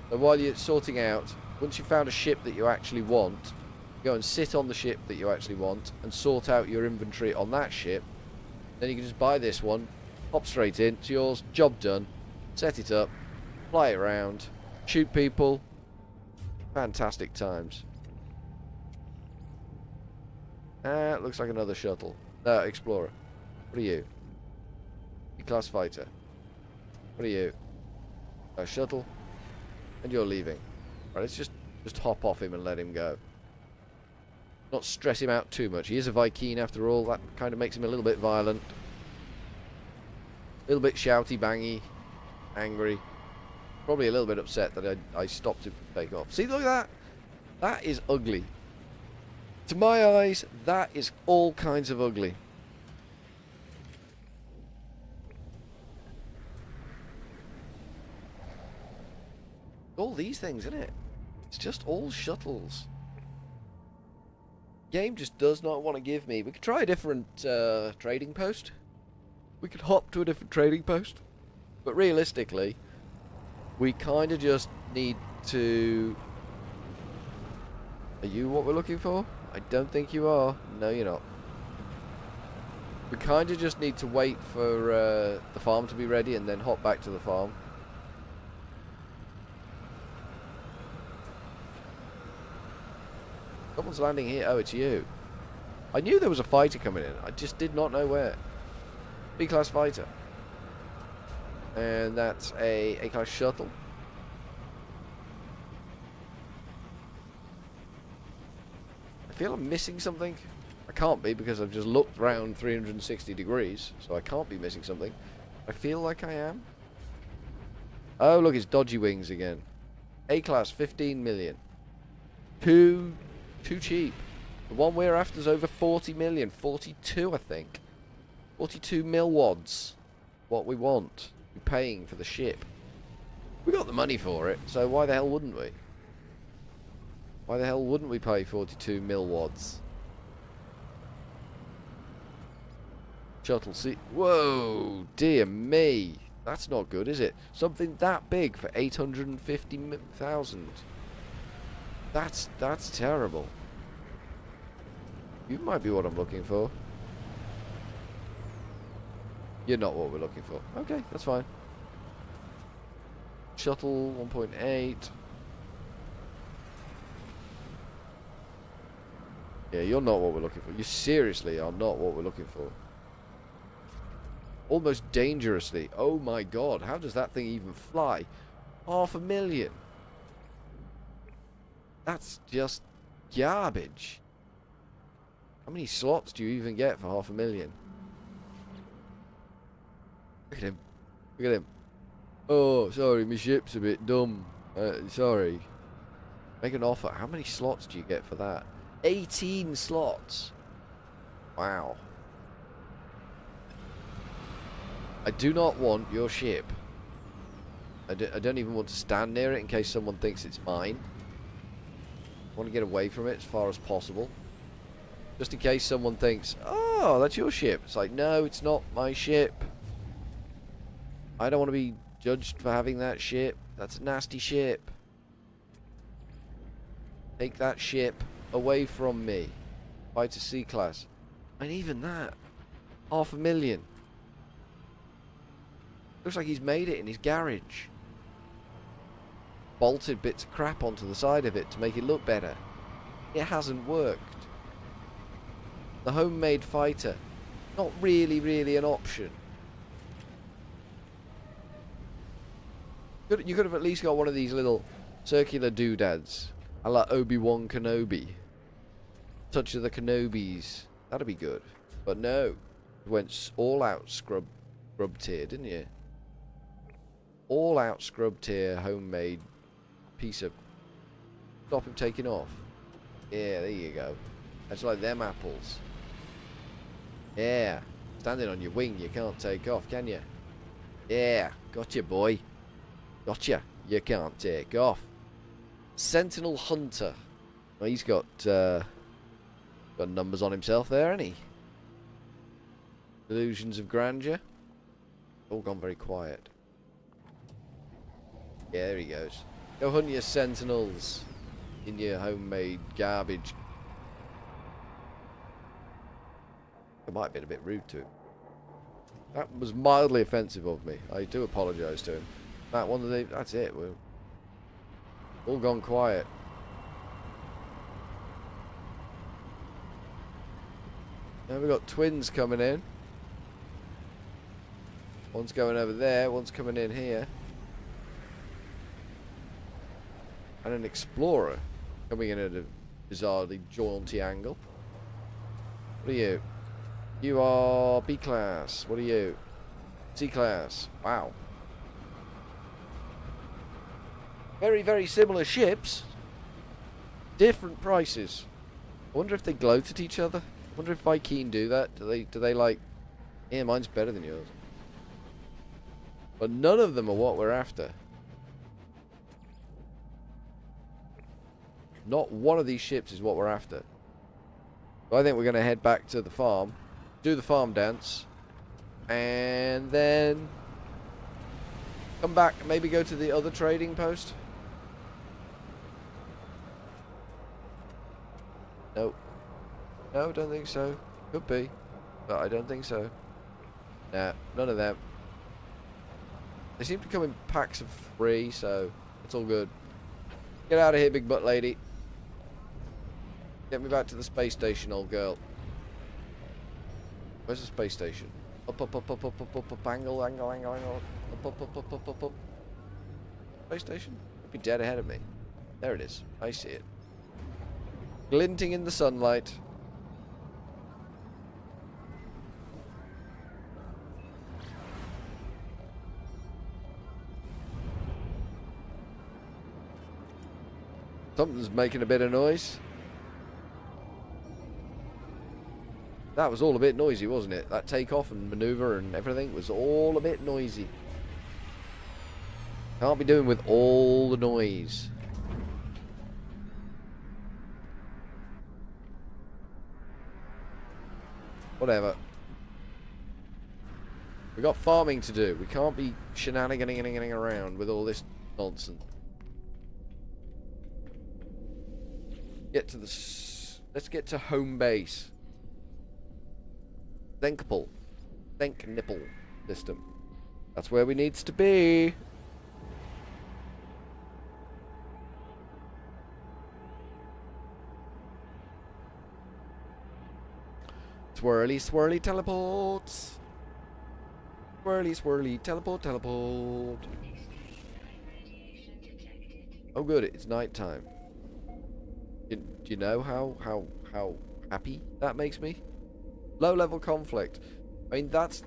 So while you're sorting out, once you've found a ship that you actually want, go and sit on the ship that you actually want, and sort out your inventory on that ship. Then you can just buy this one, hop straight in, it's yours, job done, set it up. Fly it around, shoot people, fantastic times. Looks like another shuttle. Explorer. What are you? E-class fighter. What are you? A shuttle. And you're leaving. Right, let's just hop off him and let him go. Not stress him out too much. He is a Viking after all. That kind of makes him a little bit violent. A little bit shouty, bangy, angry. Probably a little bit upset that I stopped him from taking off. See, look at that. That is ugly. To my eyes, that is all kinds of ugly. All these things, isn't it? It's just all shuttles. Game just does not want to give me. We could try a different trading post. We could hop to a different trading post. But realistically, we kind of just need to... Are you what we're looking for? I don't think you are. No, you're not. We kind of just need to wait for the farm to be ready and then hop back to the farm. Someone's landing here. Oh, it's you. I knew there was a fighter coming in. I just did not know where. B-class fighter. And that's a A-class shuttle. I feel I'm missing something. I can't be because I've just looked around 360 degrees, so I can't be missing something. I feel like I am. Oh, look, it's dodgy wings again. A-class, 15 million. Too cheap. The one we're after is over 40 million. 42, I think. 42 mil wads. What we want. We're paying for the ship. We got the money for it, so why the hell wouldn't we? Why the hell wouldn't we pay 42 mil wads? Shuttle seat. Whoa, dear me. That's not good, is it? Something that big for 850,000. That's terrible. You might be what I'm looking for. You're not what we're looking for. Okay, that's fine. Shuttle 1.8. Yeah, you're not what we're looking for. You seriously are not what we're looking for. Almost dangerously. Oh my god, how does that thing even fly? 500,000. That's just garbage. How many slots do you even get for 500,000? Look at him. Look at him. Oh, sorry, my ship's a bit dumb. Sorry. Make an offer. How many slots do you get for that? 18 slots. Wow. I do not want your ship. I don't even want to stand near it in case someone thinks it's mine. I want to get away from it as far as possible. Just in case someone thinks, oh, that's your ship. It's like, no, it's not my ship. I don't want to be judged for having that ship. That's a nasty ship. Take that ship away from me. Fighter C class. And even that. 500,000. Looks like he's made it in his garage. Bolted bits of crap onto the side of it to make it look better. It hasn't worked. The homemade fighter. Not really an option. You could have at least got one of these little circular doodads. A la Obi-Wan Kenobi. Touch of the Kenobis. That'd be good. But no. You went all out scrub tier, didn't you? All out scrub tier homemade piece of... Stop him taking off. Yeah, there you go. That's like them apples. Yeah. Standing on your wing, you can't take off, can you? Yeah. Gotcha, boy. Gotcha. You can't take off. Sentinel Hunter. Well, he's got numbers on himself there, hasn't he? Illusions of grandeur. All gone very quiet. Yeah, there he goes. Go hunt your sentinels in your homemade garbage. I might have been a bit rude to him. That was mildly offensive of me. I do apologise to him. That one, that's it. We're all gone quiet. Now we've got twins coming in. One's going over there, one's coming in here. And an Explorer coming in at a bizarrely jaunty angle. What are you? You are B class. What are you? C class. Wow. Very similar ships. Different prices. I wonder if they gloat at each other. I wonder if Viking do that. Do they like, yeah, mine's better than yours. But none of them are what we're after. Not one of these ships is what we're after. So I think we're going to head back to the farm, do the farm dance, and then come back and maybe go to the other trading post. Nope. No, don't think so. Could be, but I don't think so. Nah, none of them. They seem to come in packs of 3, so it's all good. Get out of here, big butt lady. Get me back to the space station, old girl. Where's the space station? Up, angle. Up. Space station? It'd be dead ahead of me. There it is. I see it. Glinting in the sunlight. Something's making a bit of noise. That was all a bit noisy, wasn't it? That takeoff and maneuver and everything was all a bit noisy. Can't be doing with all the noise. Whatever. We got farming to do. We can't be shenaniganing around with all this nonsense. Get to the... Let's get to home base. Thinkable. Think nipple system. That's where we needs to be. Swirly, swirly teleports. Swirly, swirly teleport, teleport. Oh good, it's nighttime. Do you know how happy that makes me? Low level conflict. I mean that's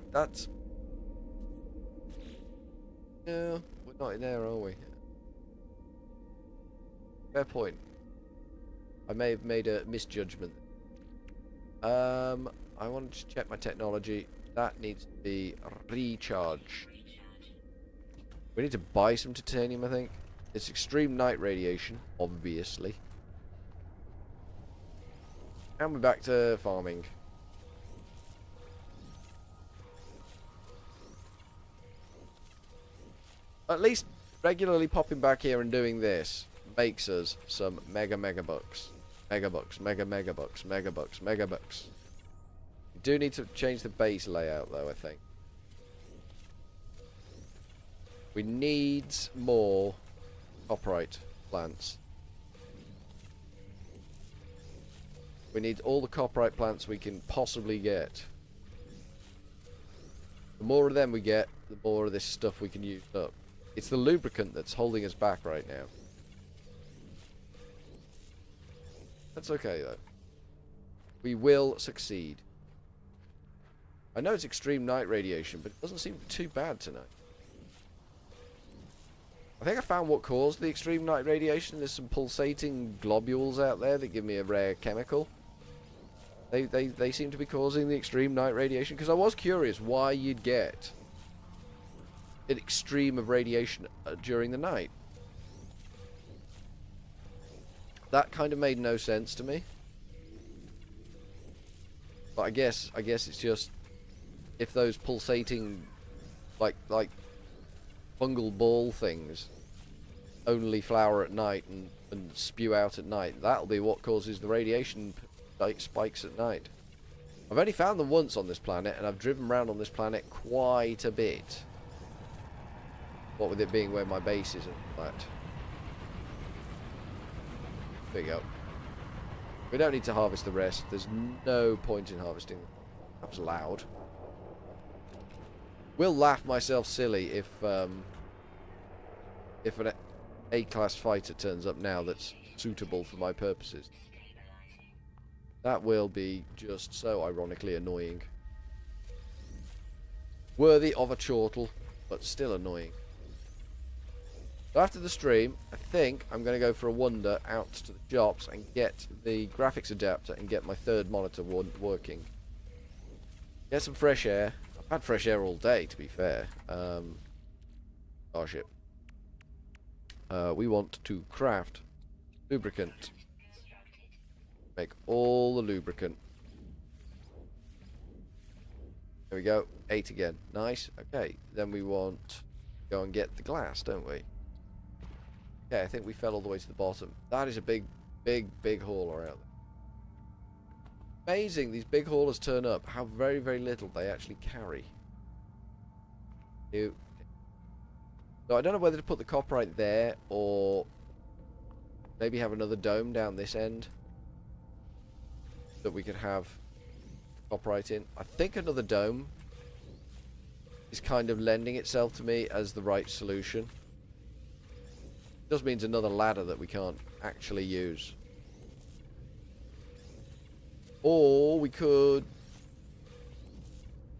no, we're not in there, are we? Fair point. I may have made a misjudgment. I wanted to check my technology. That needs to be recharged. We need to buy some titanium, I think. It's extreme night radiation, obviously. And we're back to farming. At least regularly popping back here and doing this makes us some mega bucks. Mega bucks, mega bucks, mega bucks, mega bucks. We do need to change the base layout though, I think. We need more copyright plants. We need all the copyright plants we can possibly get. The more of them we get, the more of this stuff we can use up. It's the lubricant that's holding us back right now. That's okay though. We will succeed. I know it's extreme night radiation, but it doesn't seem too bad tonight. I think I found what caused the extreme night radiation. There's some pulsating globules out there that give me a rare chemical. They seem to be causing the extreme night radiation, because I was curious why you'd get an extreme of radiation during the night. That kind of made no sense to me. But I guess it's just if those pulsating like fungal ball things only flower at night and spew out at night, that'll be what causes the radiation spikes at night. I've only found them once on this planet, and I've driven around on this planet quite a bit. What with it being where my base is at. There you go. We don't need to harvest the rest. There's no point in harvesting. That was loud. Will laugh myself silly if an A-class fighter turns up now that's suitable for my purposes. That will be just so ironically annoying. Worthy of a chortle, but still annoying. So after the stream, I think I'm going to go for a wander out to the shops and get the graphics adapter and get my third monitor working. Get some fresh air. I've had fresh air all day, to be fair. Oh shit. We want to craft lubricant. Make all the lubricant. There we go. 8 again. Nice. Okay. Then we want to go and get the glass, don't we? Okay, I think we fell all the way to the bottom. That is a big hauler out there. Amazing, these big haulers turn up. How very little they actually carry. So I don't know whether to put the copyright there or maybe have another dome down this end that we could have copyright in. I think another dome is kind of lending itself to me as the right solution. Just means another ladder that we can't actually use. Or we could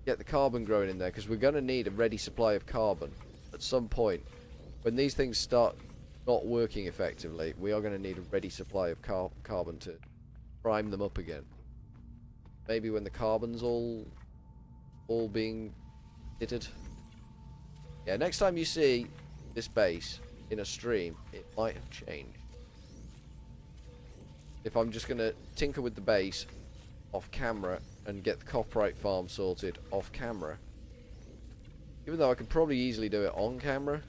get the carbon growing in there, because we're going to need a ready supply of carbon at some point. When these things start not working effectively, we are going to need a ready supply of carbon to prime them up again. Maybe when the carbon's all being fitted. Yeah, next time you see this base in a stream, it might have changed. If I'm just going to tinker with the base off camera and get the copyright farm sorted off camera, even though I could probably easily do it on camera,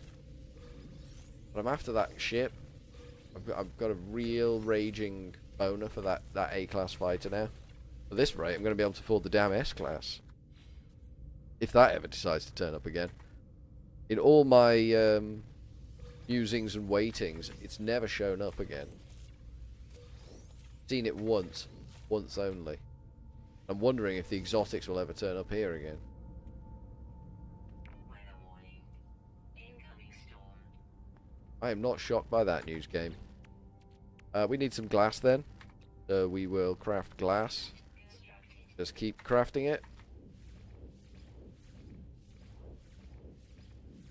but I'm after that ship. I've got a real raging owner for that A-class fighter now. At this rate, I'm going to be able to afford the damn S-class. If that ever decides to turn up again. In all my musings and waitings, it's never shown up again. Seen it once only. I'm wondering if the exotics will ever turn up here again. I am not shocked by that news game. We need some glass then. So we will craft glass. Just keep crafting it.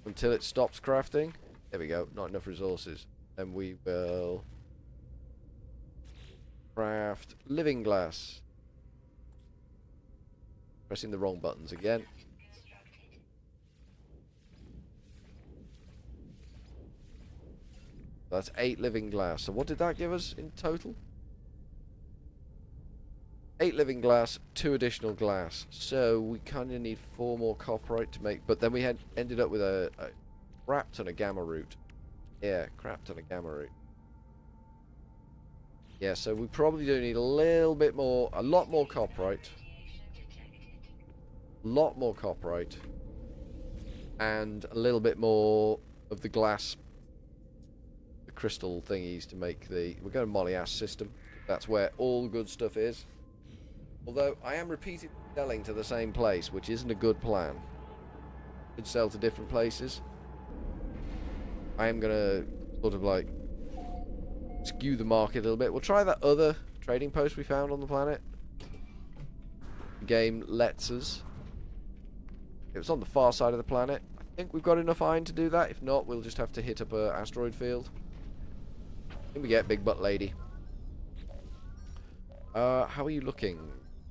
Until it stops crafting. There we go. Not enough resources. Then we will craft living glass. Pressing the wrong buttons again. That's 8 living glass. So what did that give us in total? 8 living glass, 2 additional glass. So we kind of need 4 more copperite to make. But then we ended up with a crap ton of gamma root. Yeah, crap ton of gamma root. Yeah, so we probably do need a little bit more, a lot more copperite. A lot more copperite. And a little bit more of the glass, the crystal thingies to make the... We're going to Molly-Ash system. That's where all the good stuff is. Although, I am repeatedly selling to the same place, which isn't a good plan. Could sell to different places. I am going to sort of like skew the market a little bit. We'll try that other trading post we found on the planet. The game lets us. It was on the far side of the planet. I think we've got enough iron to do that. If not, we'll just have to hit up an asteroid field. Here we get, big butt lady. How are you looking?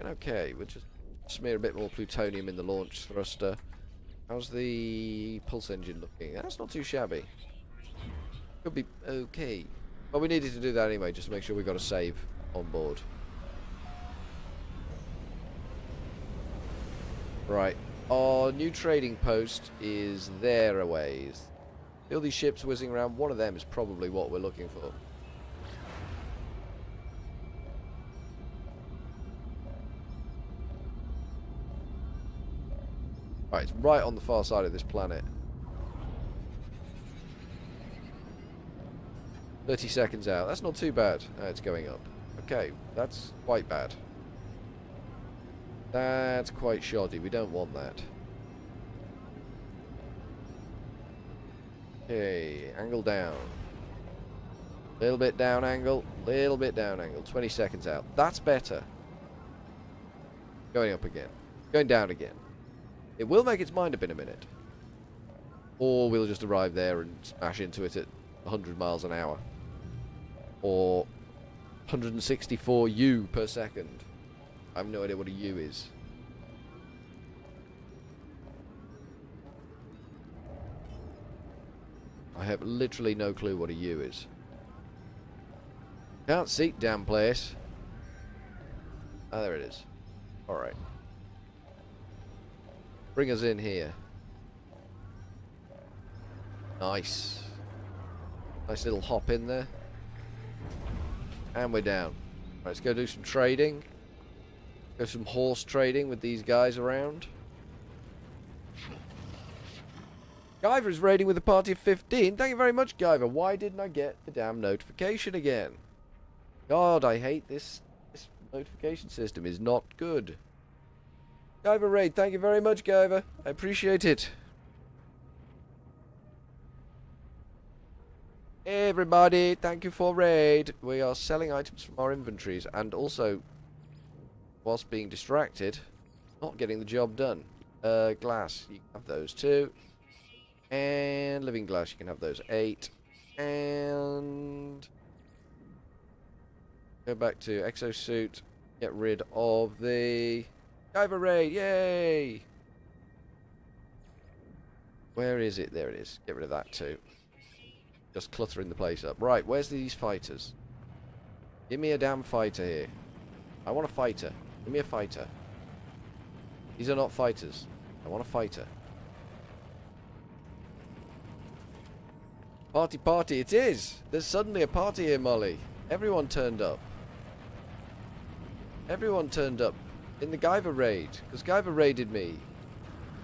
Okay, we'll just smear a bit more plutonium in the launch thruster. How's the pulse engine looking? That's not too shabby. Could be okay. But we needed to do that anyway, just to make sure we got a save on board. Right. Our new trading post is there a ways. See all these ships whizzing around? One of them is probably what we're looking for. Right, it's right on the far side of this planet. 30 seconds out. That's not too bad. It's going up. Okay, that's quite bad. That's quite shoddy. We don't want that. Okay, angle down. Little bit down angle. Little bit down angle. 20 seconds out. That's better. Going up again. Going down again. It will make its mind up in a minute. Or we'll just arrive there and smash into it at 100 miles an hour. Or 164 U per second. I have no idea what a U is. I have literally no clue what a U is. Can't see, damn place. Ah, there it is. Alright. Bring us in here. Nice. Nice little hop in there. And we're down. Right, let's go do some trading. Go some horse trading with these guys around. Guyver is raiding with a party of 15. Thank you very much, Guyver. Why didn't I get the damn notification again? God, I hate this. This notification system is not good. Guyver raid. Thank you very much, Guyver. I appreciate it. Hey everybody, thank you for raid. We are selling items from our inventories and also, whilst being distracted, not getting the job done. Glass, you can have those too. And living glass, you can have those 8. And go back to exosuit. Get rid of the Guyver raid, yay! Where is it? There it is. Get rid of that too. Just cluttering the place up. Right, where's these fighters? Give me a damn fighter here. I want a fighter. Give me a fighter. These are not fighters. I want a fighter. Party, party, it is! There's suddenly a party here, Molly. Everyone turned up. Everyone turned up in the Guyver raid, because Guyver raided me.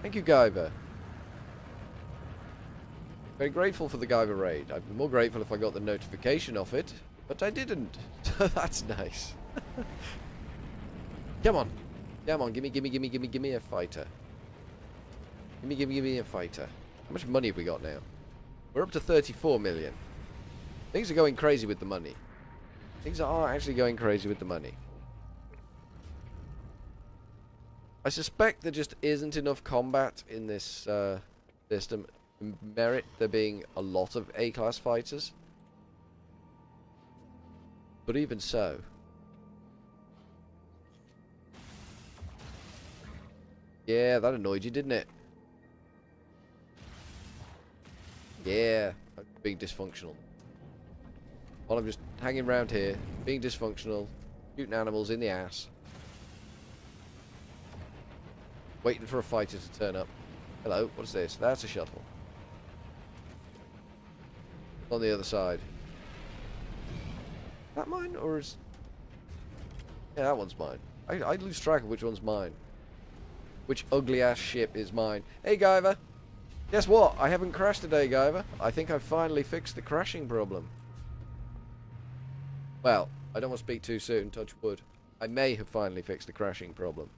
Thank you, Guyver. Very grateful for the Guyver raid. I'd be more grateful if I got the notification of it, but I didn't. So that's nice. Come on. Come on, gimme a fighter. Gimme a fighter. How much money have we got now? We're up to 34 million. Things are going crazy with the money. Things are actually going crazy with the money. I suspect there just isn't enough combat in this system to merit there being a lot of A-class fighters. But even so... Yeah, that annoyed you, didn't it? Yeah, I'm being dysfunctional. While I'm just hanging around here, being dysfunctional, shooting animals in the ass. Waiting for a fighter to turn up. Hello, what is this? That's a shuttle. On the other side. Is that mine, or is... Yeah, that one's mine. I lose track of which one's mine. Which ugly-ass ship is mine. Hey, Guyver! Guess what? I haven't crashed today, Guyver. I think I've finally fixed the crashing problem. Well, I don't want to speak too soon, touch wood. I may have finally fixed the crashing problem.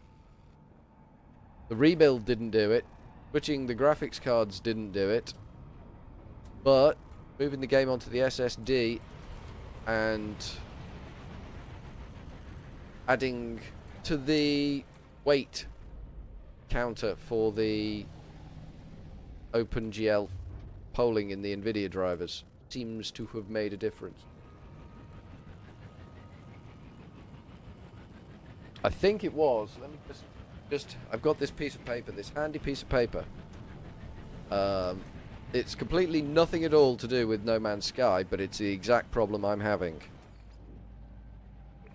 The rebuild didn't do it. Switching the graphics cards didn't do it. But moving the game onto the SSD and adding to the weight counter for the OpenGL polling in the NVIDIA drivers seems to have made a difference. I think it was. Let me just I've got this piece of paper, this handy piece of paper. It's completely nothing at all to do with No Man's Sky, but it's the exact problem I'm having.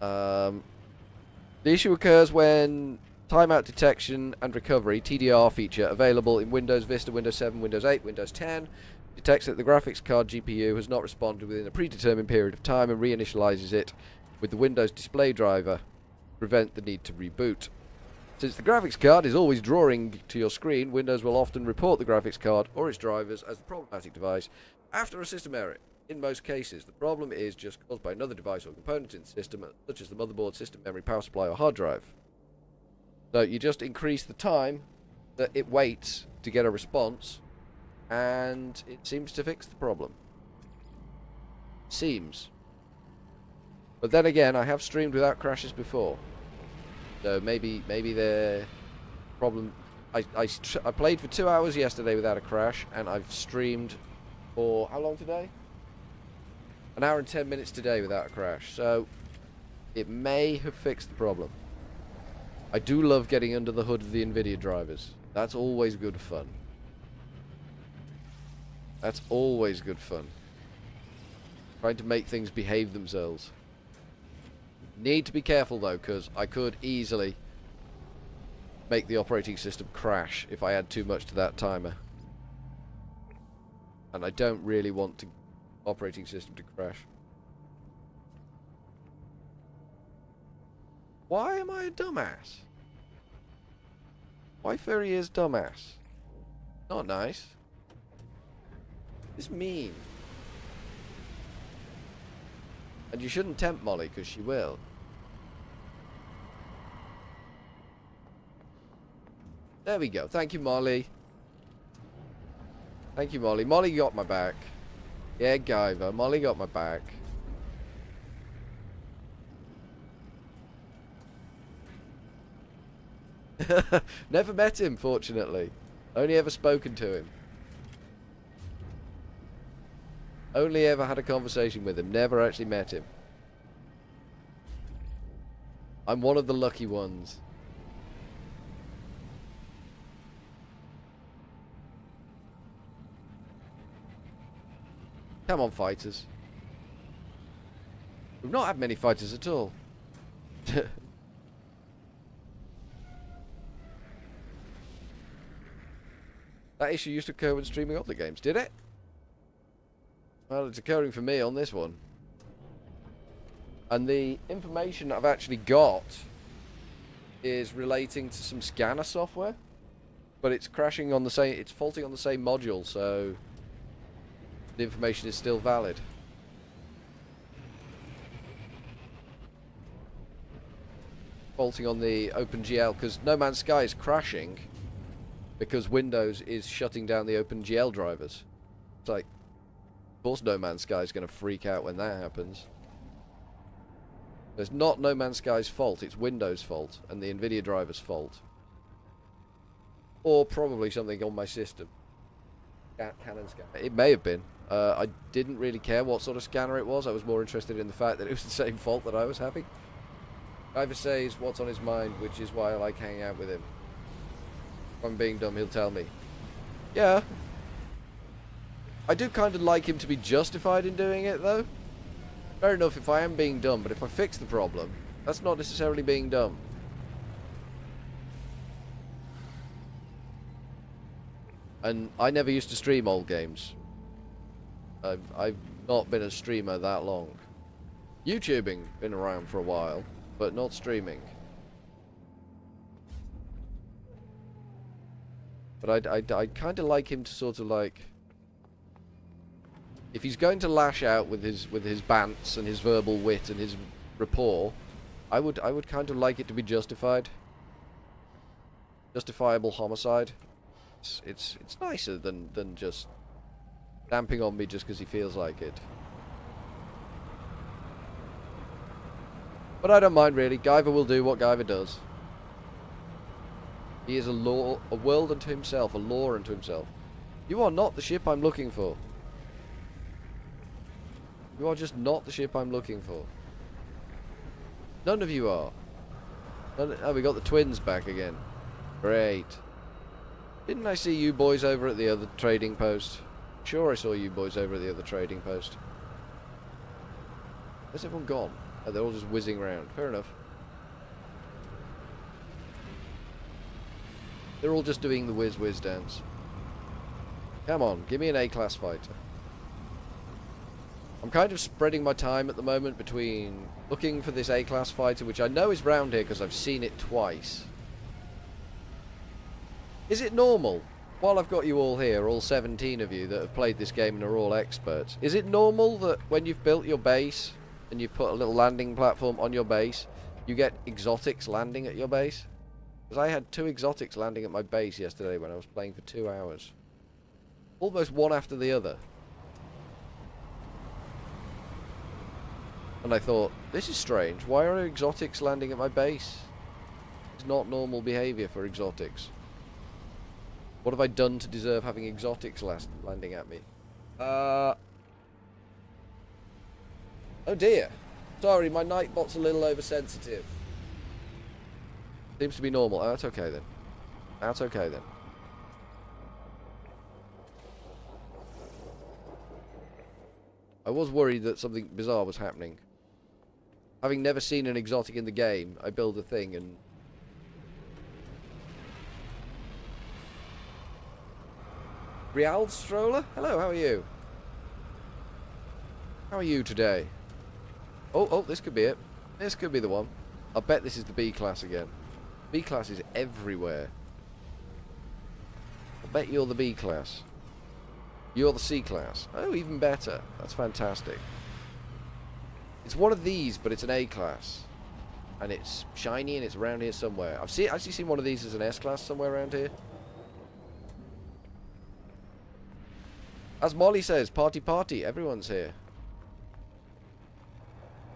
The issue occurs when timeout detection and recovery, TDR feature, available in Windows Vista, Windows 7, Windows 8, Windows 10, detects that the graphics card GPU has not responded within a predetermined period of time and reinitializes it with the Windows display driver to prevent the need to reboot. Since the graphics card is always drawing to your screen, Windows will often report the graphics card or its drivers as the problematic device after a system error. In most cases, the problem is just caused by another device or component in the system, such as the motherboard, system memory, power supply, or hard drive. So you just increase the time that it waits to get a response, and it seems to fix the problem. Seems. But then again, I have streamed without crashes before. So maybe the problem... I played for 2 hours yesterday without a crash, and I've streamed for... how long today? An hour and 10 minutes today without a crash. So it may have fixed the problem. I do love getting under the hood of the NVIDIA drivers. That's always good fun. That's always good fun. Trying to make things behave themselves. Need to be careful though, because I could easily make the operating system crash if I add too much to that timer. And I don't really want the operating system to crash. Why am I a dumbass? Why Furryear's dumbass? Not nice. It's mean. And you shouldn't tempt Molly, because she will. There we go. Thank you, Molly. Thank you, Molly. Molly got my back. Yeah, Guyver. Molly got my back. Never met him, fortunately. Only ever spoken to him. Only ever had a conversation with him. Never actually met him. I'm one of the lucky ones. Come on, fighters. We've not had many fighters at all. That issue used to occur when streaming other games, did it? Well, it's occurring for me on this one. And the information I've actually got is relating to some scanner software, but it's crashing on the same, it's faulting on the same module, so the information is still valid. Faulting on the OpenGL, because No Man's Sky is crashing because Windows is shutting down the OpenGL drivers. It's like, of course No Man's Sky is going to freak out when that happens. It's not No Man's Sky's fault, it's Windows' fault, and the NVIDIA driver's fault. Or probably something on my system. Canon scanner. It may have been. I didn't really care what sort of scanner it was. I was more interested in the fact that it was the same fault that I was having. Ivor says what's on his mind, which is why I like hanging out with him. If I'm being dumb, he'll tell me. Yeah. I do kind of like him to be justified in doing it, though. Fair enough if I am being dumb, but if I fix the problem, that's not necessarily being dumb. And I never used to stream old games. I've not been a streamer that long. YouTubing, been around for a while, but not streaming. But I'd kind of like him to sort of like, if he's going to lash out with his bants and his verbal wit and his rapport, I would kind of like it to be justified. Justifiable homicide. It's nicer than just damping on me just because he feels like it. But I don't mind really. Guyver will do what Guyver does. He is a world unto himself, a law unto himself. You are not the ship I'm looking for. You are just not the ship I'm looking for. None of you are. Oh, we got the twins back again. Great. Didn't I see you boys over at the other trading post? Sure I saw you boys over at the other trading post. Where's everyone gone? Oh, they're all just whizzing around. Fair enough. They're all just doing the whiz dance. Come on, give me an A-class fighter. I'm kind of spreading my time at the moment between looking for this A-class fighter, which I know is round here because I've seen it twice. Is it normal, while I've got you all here, all 17 of you that have played this game and are all experts, is it normal that when you've built your base and you've put a little landing platform on your base, you get exotics landing at your base? Because I had 2 exotics landing at my base yesterday when I was playing for 2 hours. Almost one after the other. And I thought, this is strange. Why are exotics landing at my base? It's not normal behaviour for exotics. What have I done to deserve having exotics landing at me? Oh dear. Sorry, my Nightbot's a little oversensitive. Seems to be normal. Oh, that's okay then. That's okay then. I was worried that something bizarre was happening. Having never seen an exotic in the game, I build a thing and... Real Stroller? Hello, how are you? How are you today? Oh, this could be it. This could be the one. I bet this is the B-class again. B-class is everywhere. I bet you're the B-class. You're the C-class. Oh, even better. That's fantastic. It's one of these, but it's an A-class. And it's shiny and it's around here somewhere. I've actually seen one of these as an S-class somewhere around here. As Molly says, party party, everyone's here.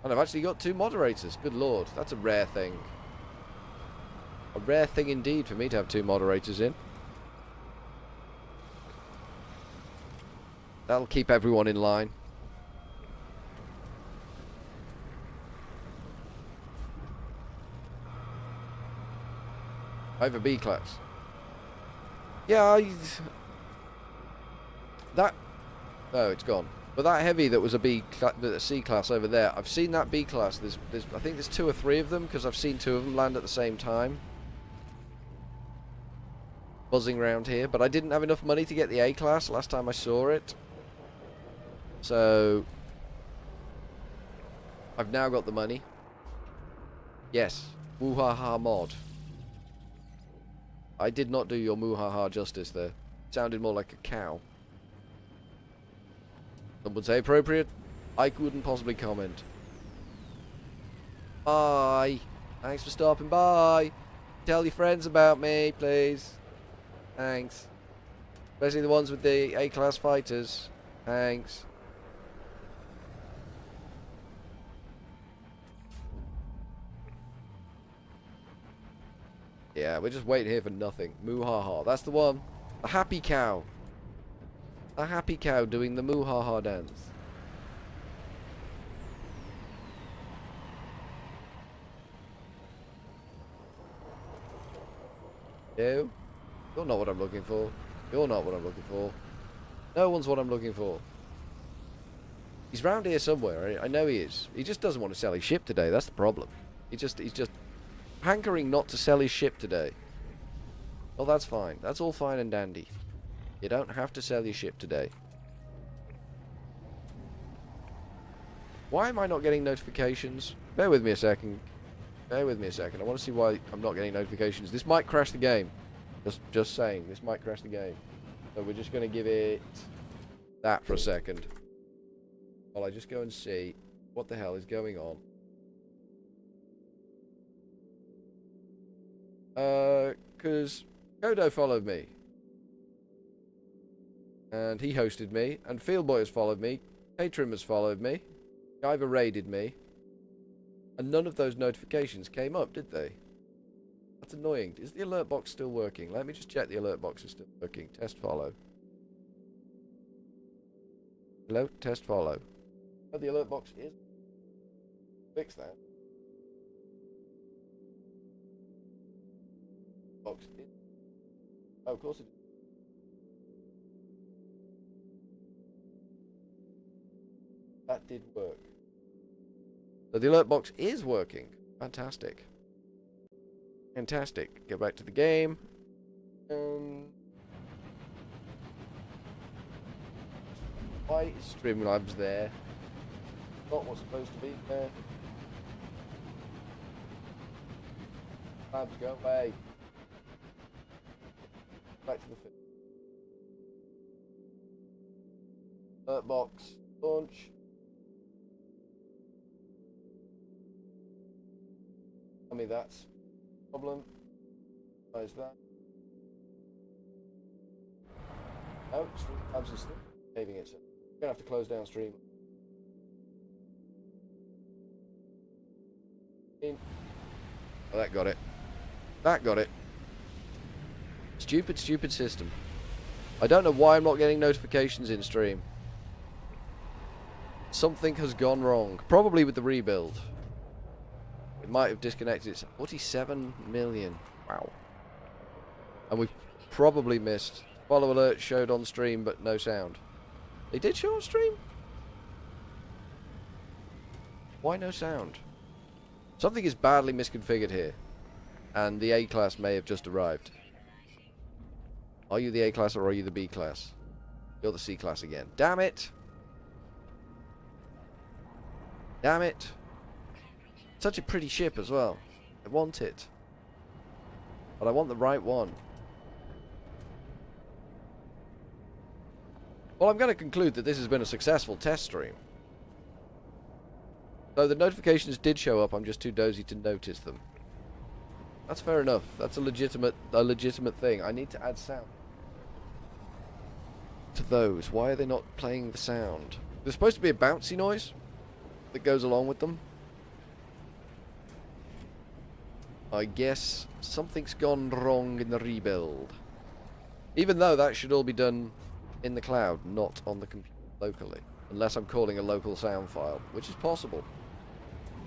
And I've actually got 2 moderators. Good lord, that's a rare thing. A rare thing indeed for me to have 2 moderators in. That'll keep everyone in line. I have a B class. Yeah, that... Oh, it's gone. But that heavy that was a C class over there, I've seen that B class. I think there's 2 or 3 of them because I've seen 2 of them land at the same time. Buzzing around here, but I didn't have enough money to get the A class last time I saw it. So I've now got the money. Yes. Woo-ha-ha mod. I did not do your muhaha justice there. It sounded more like a cow. Some would say appropriate. I couldn't possibly comment. Bye. Thanks for stopping by. Tell your friends about me, please. Thanks. Especially the ones with the A-class fighters. Thanks. Yeah, we're just waiting here for nothing. Muhaha. That's the one. A happy cow. A happy cow doing the muhaha dance. You? You're not what I'm looking for. You're not what I'm looking for. No one's what I'm looking for. He's round here somewhere. I know he is. He just doesn't want to sell his ship today. That's the problem. He's just hankering not to sell his ship today. Well, that's fine. That's all fine and dandy. You don't have to sell your ship today. Why am I not getting notifications? Bear with me a second. Bear with me a second. I want to see why I'm not getting notifications. This might crash the game. Just saying. This might crash the game. So we're just going to give it that for a second. While I just go and see what the hell is going on. Because Kodo followed me. And he hosted me. And Fieldboy has followed me. Patrim has followed me. Guyver raided me. And none of those notifications came up, did they? That's annoying. Is the alert box still working? Let me just check the alert box is still working. Test follow. Hello? Test follow. Oh, the alert box is... Fix that. Box is... Oh, of course it is. That did work. So the alert box is working. Fantastic. Fantastic. Go back to the game. Why is Streamlabs there? Not what's supposed to be there. Labs, go away. Back to the film. Alert box. Launch. Tell me that's a problem. Why is that? Oh, Streamlabs is still behaving itself. I'm gonna have to close down stream. Oh, that got it. That got it. Stupid, stupid system. I don't know why I'm not getting notifications in stream. Something has gone wrong. Probably with the rebuild. It might have disconnected itself. 47 million. Wow. And we've probably missed. Follow alert showed on stream, but no sound. They did show on stream? Why no sound? Something is badly misconfigured here. And the A-class may have just arrived. Are you the A-class or are you the B-class? You're the C-class again. Damn it! Damn it! Such a pretty ship as well. I want it. But I want the right one. Well, I'm going to conclude that this has been a successful test stream. Though the notifications did show up, I'm just too dozy to notice them. That's fair enough. That's a legitimate thing. I need to add sound to those. Why are they not playing the sound? There's supposed to be a bouncy noise that goes along with them. I guess something's gone wrong in the rebuild. Even though that should all be done in the cloud, not on the computer locally. Unless I'm calling a local sound file, which is possible.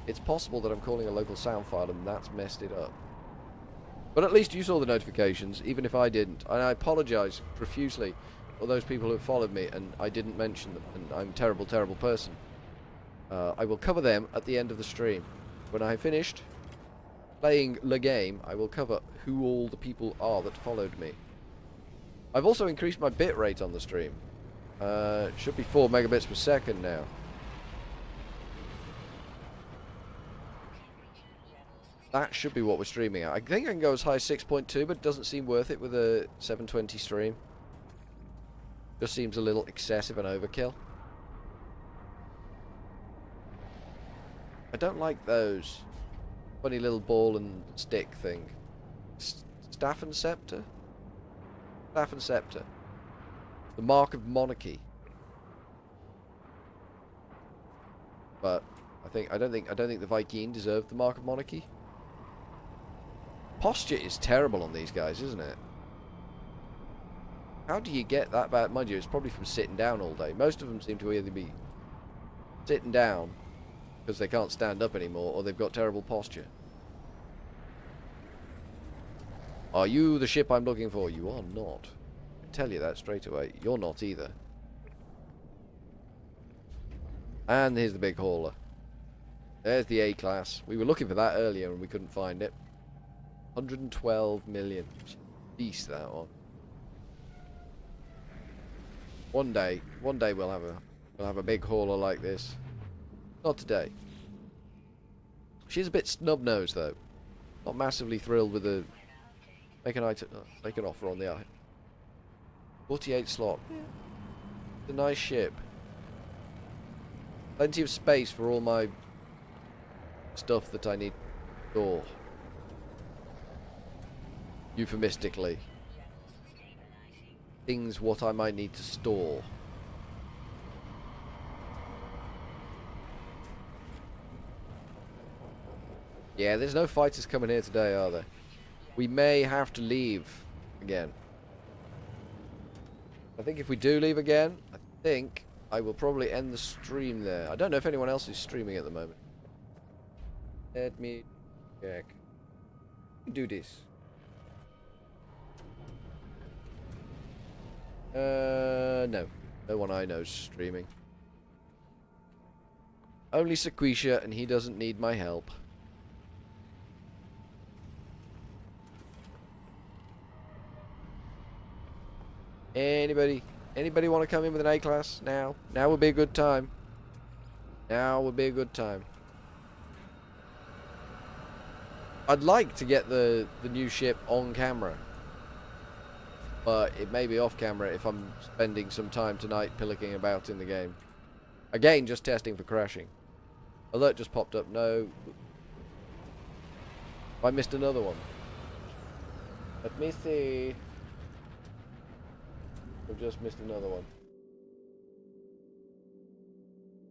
It's possible that I'm calling a local sound file and that's messed it up. But at least you saw the notifications, even if I didn't. And I apologise profusely for those people who have followed me and I didn't mention them. And I'm a terrible, terrible person. I will cover them at the end of the stream. When I have finished playing the game, I will cover who all the people are that followed me. I've also increased my bitrate on the stream. It should be 4 megabits per second now. That should be what we're streaming at. I think I can go as high as 6.2, but it doesn't seem worth it with a 720 stream. Just seems a little excessive and overkill. I don't like those funny little ball and stick thing. Staff and scepter? Staff and scepter. The mark of monarchy. But I don't think the Viking deserved the mark of monarchy. Posture is terrible on these guys, isn't it? How do you get that bad? Mind you, it's probably from sitting down all day. Most of them seem to either be sitting down because they can't stand up anymore, or they've got terrible posture. Are you the ship I'm looking for? You are not. I can tell you that straight away. You're not either. And here's the big hauler. There's the A-class. We were looking for that earlier and we couldn't find it. 112 million. Beast, that one. One day we'll have a big hauler like this. Not today. She's a bit snub-nosed though. Not massively thrilled with the make an offer on the 48 slot. Yeah. It's a nice ship. Plenty of space for all my stuff that I need to store. Euphemistically. Things what I might need to store. Yeah, there's no fighters coming here today, are there? We may have to leave again. I think if we do leave again, I think I will probably end the stream there. I don't know if anyone else is streaming at the moment. Let me check. Do this. No. No one I know is streaming. Only Sequisha, and he doesn't need my help. Anybody want to come in with an A-class now? Now would be a good time. Now would be a good time. I'd like to get the new ship on camera. But it may be off camera if I'm spending some time tonight pillicking about in the game. Again, just testing for crashing. Alert just popped up. No. I missed another one. Let me see. I've just missed another one.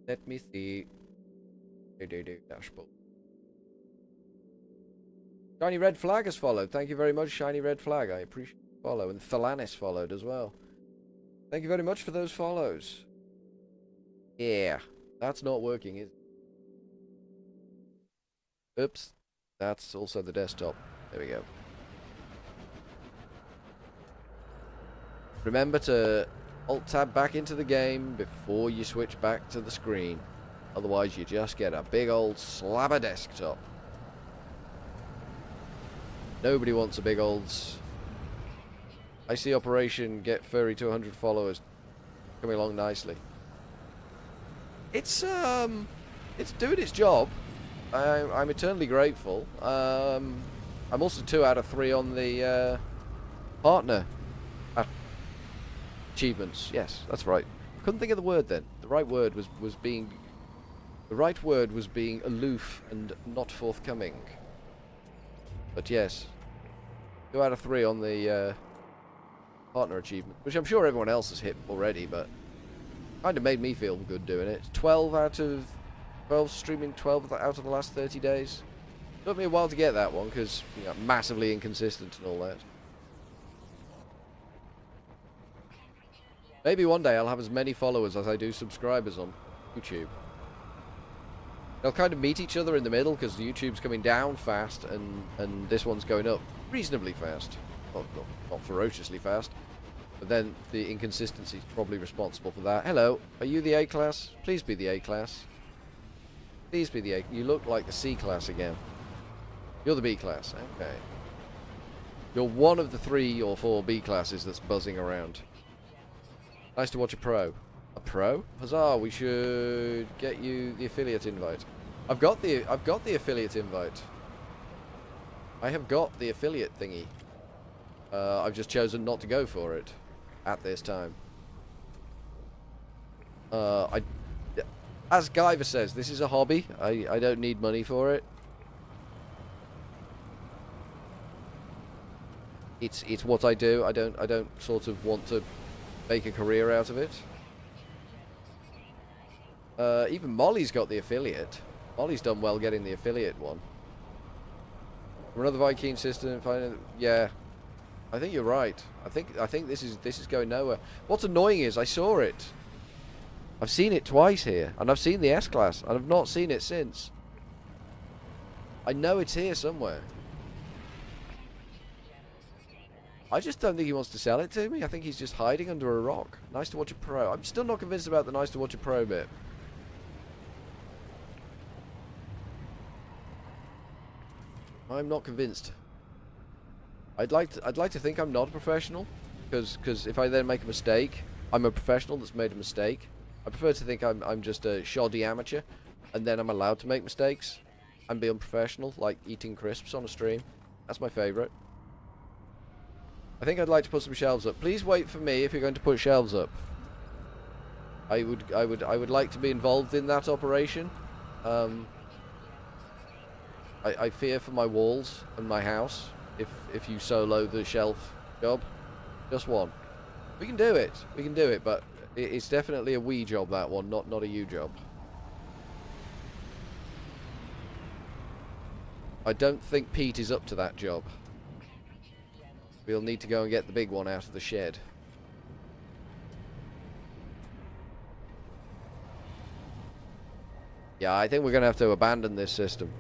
Let me see. Dashboard. Shiny Red Flag has followed. Thank you very much, Shiny Red Flag. I appreciate the follow. And Thalanis followed as well. Thank you very much for those follows. Yeah. That's not working, is it? Oops. That's also the desktop. There we go. Remember to Alt-Tab back into the game before you switch back to the screen. Otherwise, you just get a big old slab of desktop. Nobody wants a big old... I see Operation Get Furry to 100 followers coming along nicely. It's doing its job. I'm eternally grateful. I'm also 2 out of 3 on the partner achievements. Yes, that's right. Couldn't think of the word then. The right word was being aloof and not forthcoming. But yes, 2 out of 3 on the partner achievement, which I'm sure everyone else has hit already, but kind of made me feel good doing it. 12 out of 12 streaming, 12 out of the last 30 days. Took me a while to get that one because massively inconsistent and all that. Maybe one day I'll have as many followers as I do subscribers on YouTube. They'll kind of meet each other in the middle because YouTube's coming down fast and this one's going up reasonably fast. Not ferociously fast. But then the inconsistency is probably responsible for that. Hello, are you the A-class? Please be the A-class. Please be the A. You look like the C-class again. You're the B-class. Okay. You're one of the 3 or 4 B-classes that's buzzing around. Nice to watch a pro. A pro? Huzzah, we should get you the affiliate invite. I've got the affiliate invite. I have got the affiliate thingy. I've just chosen not to go for it at this time. As Guyver says, this is a hobby. I don't need money for it. It's what I do. I don't sort of want to make a career out of it. Even Molly's got the affiliate. Molly's done well getting the affiliate one. Another Viking system. Yeah, I think you're right. I think this is going nowhere. What's annoying is I saw it. I've seen it twice here, and I've seen the S-Class, and I've not seen it since. I know it's here somewhere. I just don't think he wants to sell it to me. I think he's just hiding under a rock. Nice to watch a pro. I'm still not convinced about the nice to watch a pro bit. I'm not convinced. I'd like to think I'm not a professional, because if I then make a mistake, I'm a professional that's made a mistake. I prefer to think I'm just a shoddy amateur, and then I'm allowed to make mistakes and be unprofessional, like eating crisps on a stream. That's my favourite. I think I'd like to put some shelves up. Please wait for me if you're going to put shelves up. I would like to be involved in that operation. I fear for my walls and my house if you solo the shelf job. Just one. We can do it. We can do it, but it's definitely a we job, that one, not a you job. I don't think Pete is up to that job. We'll need to go and get the big one out of the shed. Yeah, I think we're going to have to abandon this system.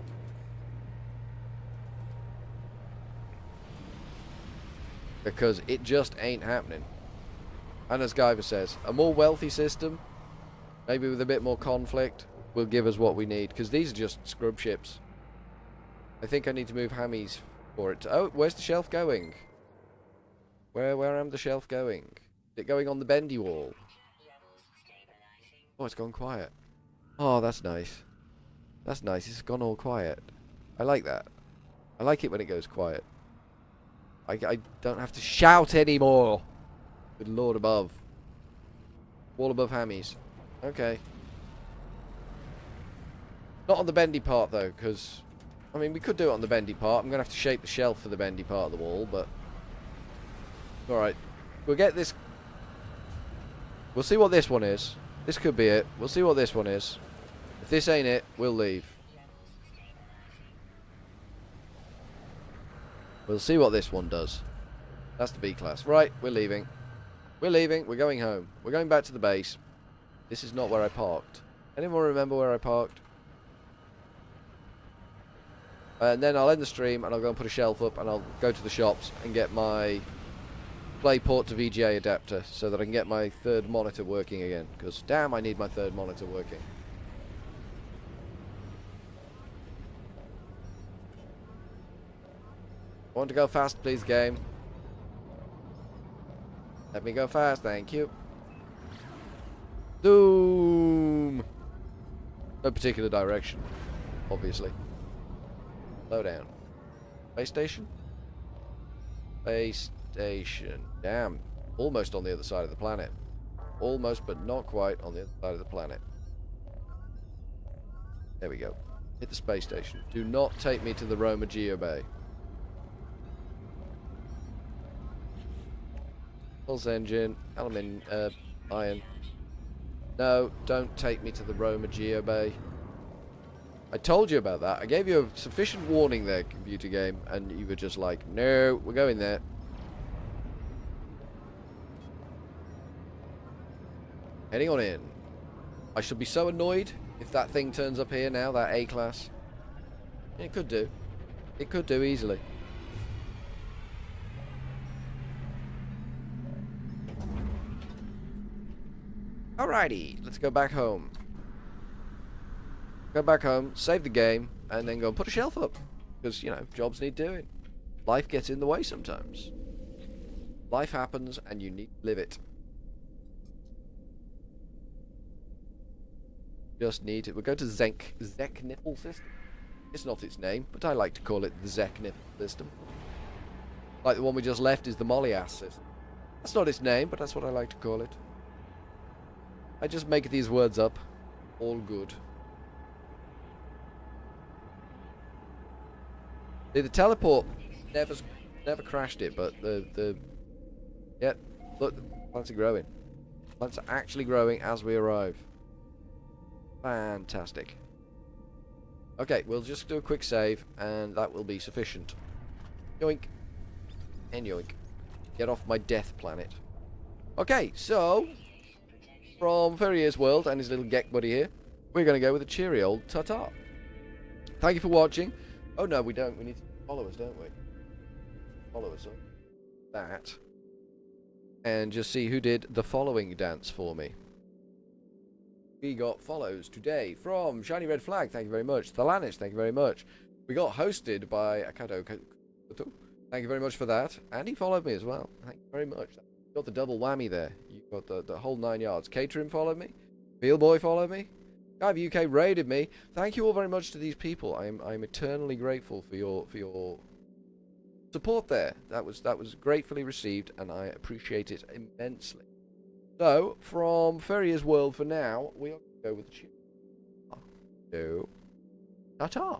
Because it just ain't happening. And as Guyver says, a more wealthy system, maybe with a bit more conflict, will give us what we need. Because these are just scrub ships. I think I need to move hammies for it. Oh, where's the shelf going? Where am the shelf going? Is it going on the bendy wall? Oh, it's gone quiet. Oh, that's nice. That's nice. It's gone all quiet. I like that. I like it when it goes quiet. I don't have to shout anymore. Good Lord above. Wall above hammies. Okay. Not on the bendy part, though, because... I mean, we could do it on the bendy part. I'm going to have to shape the shelf for the bendy part of the wall, but... Alright. We'll get this... We'll see what this one is. This could be it. We'll see what this one is. If this ain't it, we'll leave. We'll see what this one does. That's the B class. Right, we're leaving. We're leaving. We're going home. We're going back to the base. This is not where I parked. Anyone remember where I parked? And then I'll end the stream and I'll go and put a shelf up and I'll go to the shops and get my DisplayPort to VGA adapter so that I can get my third monitor working again. Because damn, I need my third monitor working. I want to go fast, please, game. Let me go fast, thank you. Doom! No particular direction, obviously. Slow down. Base station? Base station. Damn. Almost on the other side of the planet. Almost, but not quite on the other side of the planet. There we go. Hit the space station. Do not take me to the Roma Geo Bay. Pulse engine, aluminium, iron. No, don't take me to the Roma Geo Bay. I told you about that. I gave you a sufficient warning there, computer game, and you were just like, no, we're going there. Heading on in. I shall be so annoyed if that thing turns up here now, that A-class. It could do. It could do easily. Alrighty, let's go back home. Go back home, save the game, and then go and put a shelf up. Because, you know, jobs need doing. Life gets in the way sometimes. Life happens, and you need to live it. Just need to... We'll go to Zek Nipple System. It's not its name, but I like to call it the Zeknip system. Like the one we just left is the Molly-ass system. That's not its name, but that's what I like to call it. I just make these words up. All good. See, the teleport never crashed it, but yeah, look, the plants are growing. Plants are actually growing as we arrive. Fantastic. Okay, we'll just do a quick save, and that will be sufficient. Yoink. And yoink. Get off my death planet. Okay, so from Furryearsworld and his little Gek buddy here, we're going to go with a cheery old ta-ta. Thank you for watching. Oh no, we don't. We need to follow us, don't we? Follow us on that. And just see who did the following dance for me. We got follows today from Shiny Red Flag, thank you very much. Thalanis, thank you very much. We got hosted by Akato. Thank you very much for that. And he followed me as well. Thank you very much. You got the double whammy there. You got the whole 9 yards. Catering followed me. Beelboy followed me. Guy of UK raided me. Thank you all very much to these people. I'm eternally grateful for your support there. That was gratefully received, and I appreciate it immensely. So, from Furryearsworld for now, we'll go with the cheer. Ta-ta.